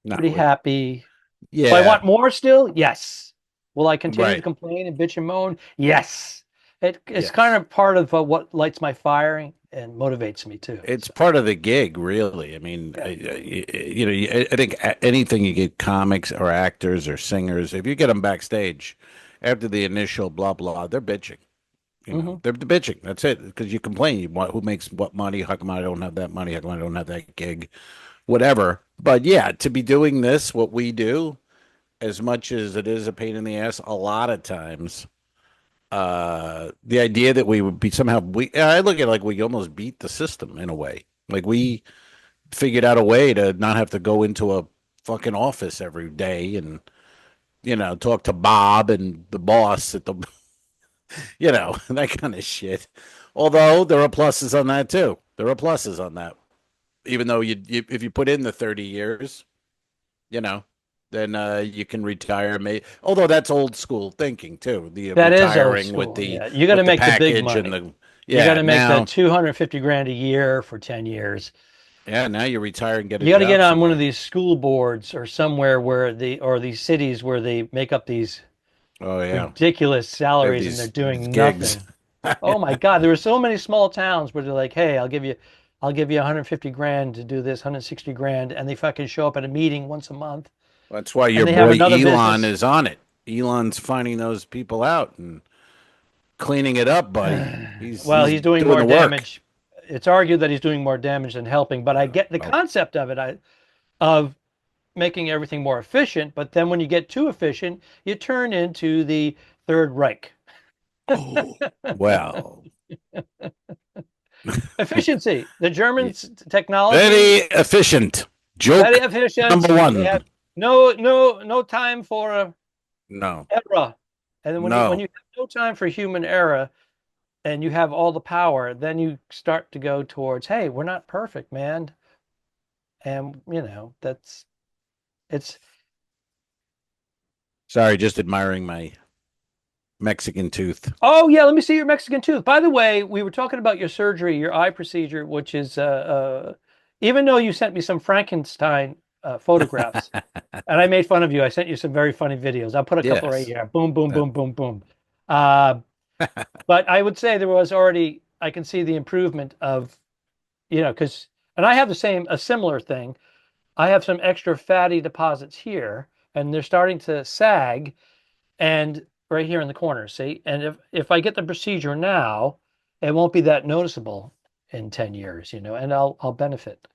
pretty happy.
Yeah.
Do I want more still? Yes. Will I continue to
Right.
complain and bitch and moan? Yes. It's kind
Yes.
of part of what lights my firing and motivates me too.
It's
So,
part of the gig, really. I mean,
yeah.
I think anything you get comics or actors or singers, if you get them backstage after the initial blah blah, they're bitching.
Hmm.
They're bitching. That's it. Because you complain. You want who makes what money? How come I don't have that money? How come I don't have that gig? Whatever. But yeah, to be doing this, what we do, as much as it is a pain in the ass, a lot of times, the idea that we would be somehow I look at it like we almost beat the system in a way. Like we figured out a way to not have to go into a fucking office every day and talk to Bob and the boss at the that kind of shit. Although there are pluses on that too. There are pluses on that. Even though if you put in the 30 years, you know, then you can retire. Although that's old school thinking too. The
That is old
retiring with
school.
the
Yeah. You got to make the big
package and
money.
the
You got
yeah
to make the
now
250 grand a year for 10 years.
now you retire and get a
You got to get
job
on one of
somewhere.
these school boards or somewhere where or these cities where they make up these
Oh yeah,
ridiculous
they have
salaries and they're
these
doing
gigs.
nothing. Oh my God, there were so many small towns where they're like, "Hey, I'll give you 150 grand to do this, 160 grand," and they fucking show up at a meeting once a month,
That's why
and
your
they have
boy
another
Elon
business.
is on it. Elon's finding those people out and cleaning it up, buddy. He's
Well,
he's
he's doing
doing
more
the work.
damage. It's argued that he's doing more damage than helping, but I get the
Oh,
concept of it. Of making everything more efficient, but then when you get too efficient, you turn into the Third Reich.
oh, well,
Efficiency. The
yeah.
Germans' technology,
Very efficient.
very
Joke
efficient.
number
They have
one.
no time for
No,
error. And then when you
no.
have no time for human error and you have all the power, then you start to go towards, hey, we're not perfect, man. And it's
Sorry, just admiring my Mexican tooth.
Oh yeah, let me see your Mexican tooth. By the way, we were talking about your surgery, your eye procedure, which is even though you sent me some Frankenstein photographs, and I made fun of you, I sent you some very funny videos. I'll put a couple right
Yes.
here. Boom, boom,
Uh,
boom, boom, boom. Uh, but I would say there was already, I can see the improvement of, because, and I have a similar thing. I have some extra fatty deposits here, and they're starting to sag, and right here in the corner, see? And if I get the procedure now, it won't be that noticeable in 10 years, and I'll benefit.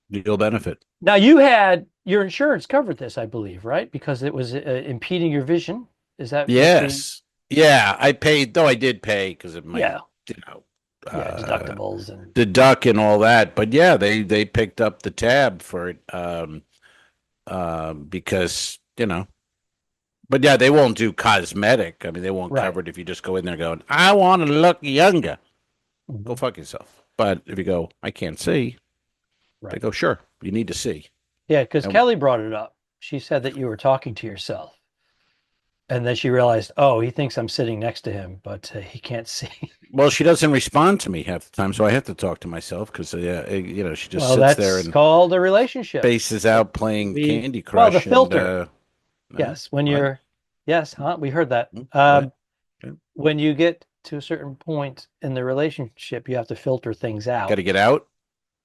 You'll benefit.
Now you had your insurance covered this, I believe, right? Because it was impeding your vision. Is that what the
Yes. Yeah, I paid, though I did pay because of my,
Yeah,
you know,
yeah,
uh,
deductibles and
the duck and all that. But yeah, they picked up the tab for it because, but yeah, they won't do cosmetic. I mean, they won't
right.
cover it if you just go in there going, I want to look younger. Go
Mhm.
fuck yourself. But if you go, I can't see, they
Right.
go, sure, you need to see.
Yeah, because
And
Kelly brought it up. She said that you were talking to yourself. And then she realized, oh, he thinks I'm sitting next to him, but he can't see.
well, she doesn't respond to me half the time, so I have to talk to myself because she just
Well,
sits there
that's
and
called a relationship.
faces out playing
We
Candy
well, the
Crush and
filter.
no,
Yes, when
what?
you're yes, huh? We heard that.
What?
When you get to a certain point in the relationship, you have to filter things
Got to
out.
get out?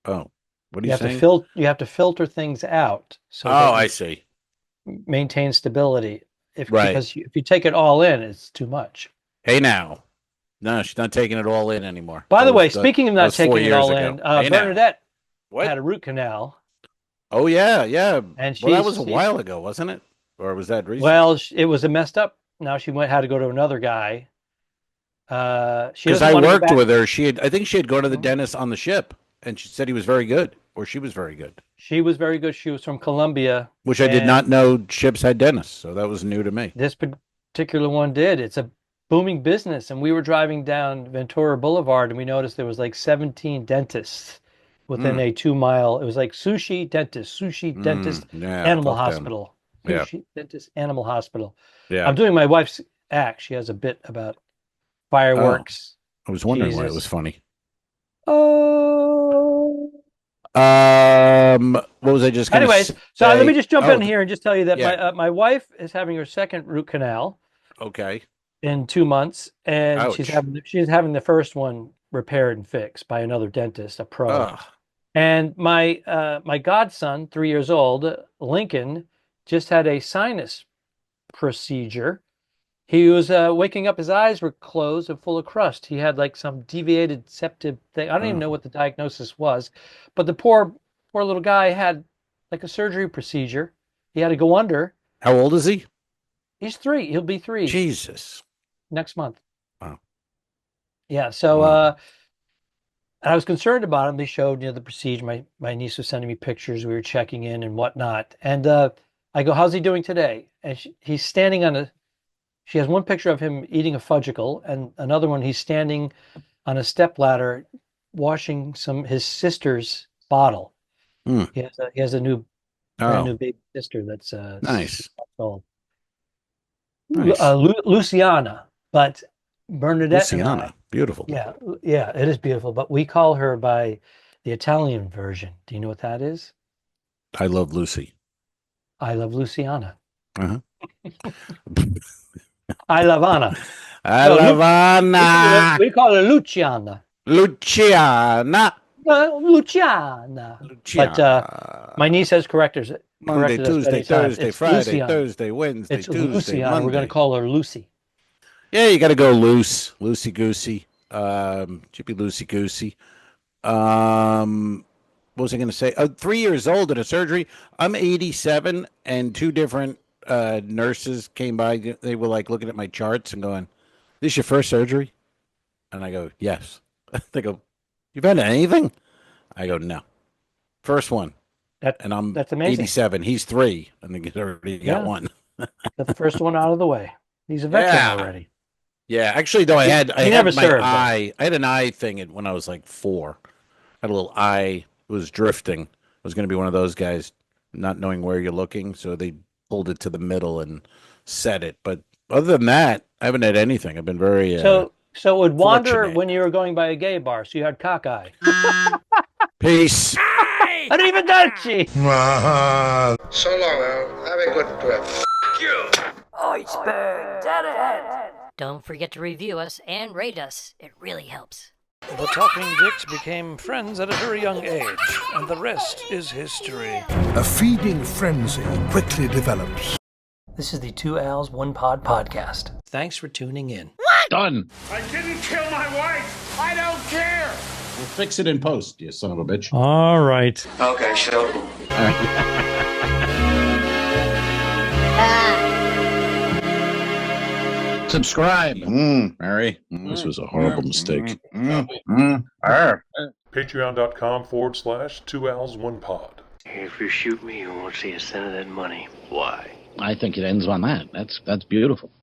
Oh, what are you saying?
You have to filter things out so
Oh,
that
I
you
see.
maintain stability. If
Right.
because if you take it all in, it's too much.
Hey now. No, she's not taking it all in anymore.
By
That
the
was
way, speaking of
that
not
was four
taking it
years
all
ago.
in,
Hey now.
Bernadette
What?
had a root canal,
Oh yeah, yeah.
and
Well, that was a while ago, wasn't it? Or was that recent?
well, it was a messed up. Now she had to go to another guy. She
Because
doesn't
I
want to go
worked
back.
with her. I think she had gone to the
Mhm.
dentist on the ship, and she said he was very good, or she was very good,
She was very good. She was from Colombia,
which I did not
and
know ships had dentists, so that was new to me.
this particular one did. It's a booming business, and we were driving down Ventura Boulevard, and we noticed there was like 17 dentists within
Mm,
a 2 mile. It was like sushi dentist,
yeah,
animal
tough town.
hospital,
Yeah,
sushi dentist, animal hospital.
yeah.
I'm doing my wife's act. She has a bit about
Oh,
fireworks.
I was wondering why it was
Jesus.
funny.
Oh.
What was I just going to
Anyways,
say?
so let me just jump in here and just tell you that
yeah.
my wife is having her second root canal.
Okay.
In 2 months, and
Ouch.
she's having the first one repaired and fixed by another dentist, a pro.
Ugh.
And my godson, 3 years old, Lincoln, just had a sinus procedure. He was waking up, his eyes were closed and full of crust. He had like some deviated septic thing. I don't even know what the diagnosis was, but the poor little guy had like a surgery procedure. He had to go under.
How old is he?
He's 3. He'll be 3.
Jesus.
Next month.
Wow.
Yeah. So, I was concerned about him. They showed, the procedure. My niece was sending me pictures. We were checking in and whatnot. And I go, "How's he doing today?" And he's standing she has one picture of him eating a fudgicle, and another one he's standing on a stepladder washing his sister's bottle.
Hmm.
He has a brand new baby sister that's
nice.
6 months old.
Nice.
Luciana, but Bernadette
Luciana.
and I,
beautiful.
Yeah, it is beautiful, but we call her by the Italian version. Do you know what that is?
I love Lucy.
I love Luciana.
Uh-huh.
I love Anna.
I love Anna.
We call her Luciana.
Luciana.
Luciana. But my niece has corrected
Monday, Tuesday, Thursday, Friday,
Luciana.
Thursday, Wednesday,
It's
Tuesday,
Luciana.
Monday.
We're going to call her Lucy.
Yeah, you got to go loosey goosey. Should be loosey goosey. What was I going to say? 3 years old at a surgery. I'm 87, and 2 different nurses came by. They were like looking at my charts and going, "This your first surgery?" And I go, "Yes." They go, "You've had anything?" I go, "No, first one." And that's amazing. 87. He's 3, and he's already got one.
That's the first one out of the way. He's a veteran already.
Yeah, actually, though, I had
served,
eye. I had an eye thing when I was like 4. I had a little eye. It was drifting. I was going to be one of those guys not knowing where you're looking, so they pulled it to the middle and set it. But other than that, I haven't had anything. I've been very
so it would wander
fortunate.
when you were going by a gay bar, so you had cockeye.
Peace.
Arrivederci.
So long, Al. Have a good trip.
Iceberg, dead ahead. Don't forget to review us and rate us. It really helps.
The Talking Dicks became friends at a very young age, and the rest is history.
A feeding frenzy quickly develops.
This is the 2 Al's 1 Pod podcast. Thanks for tuning in.
Done.
I didn't kill my wife. I don't care.
We'll fix it in post, you son of a bitch.
All right.
Okay, sure.
Subscribe. Mary. This was a horrible mistake.
Patreon.com/2Al's1Pod.
If you shoot me, you won't see a cent of that money. Why?
I think it ends on that. That's beautiful.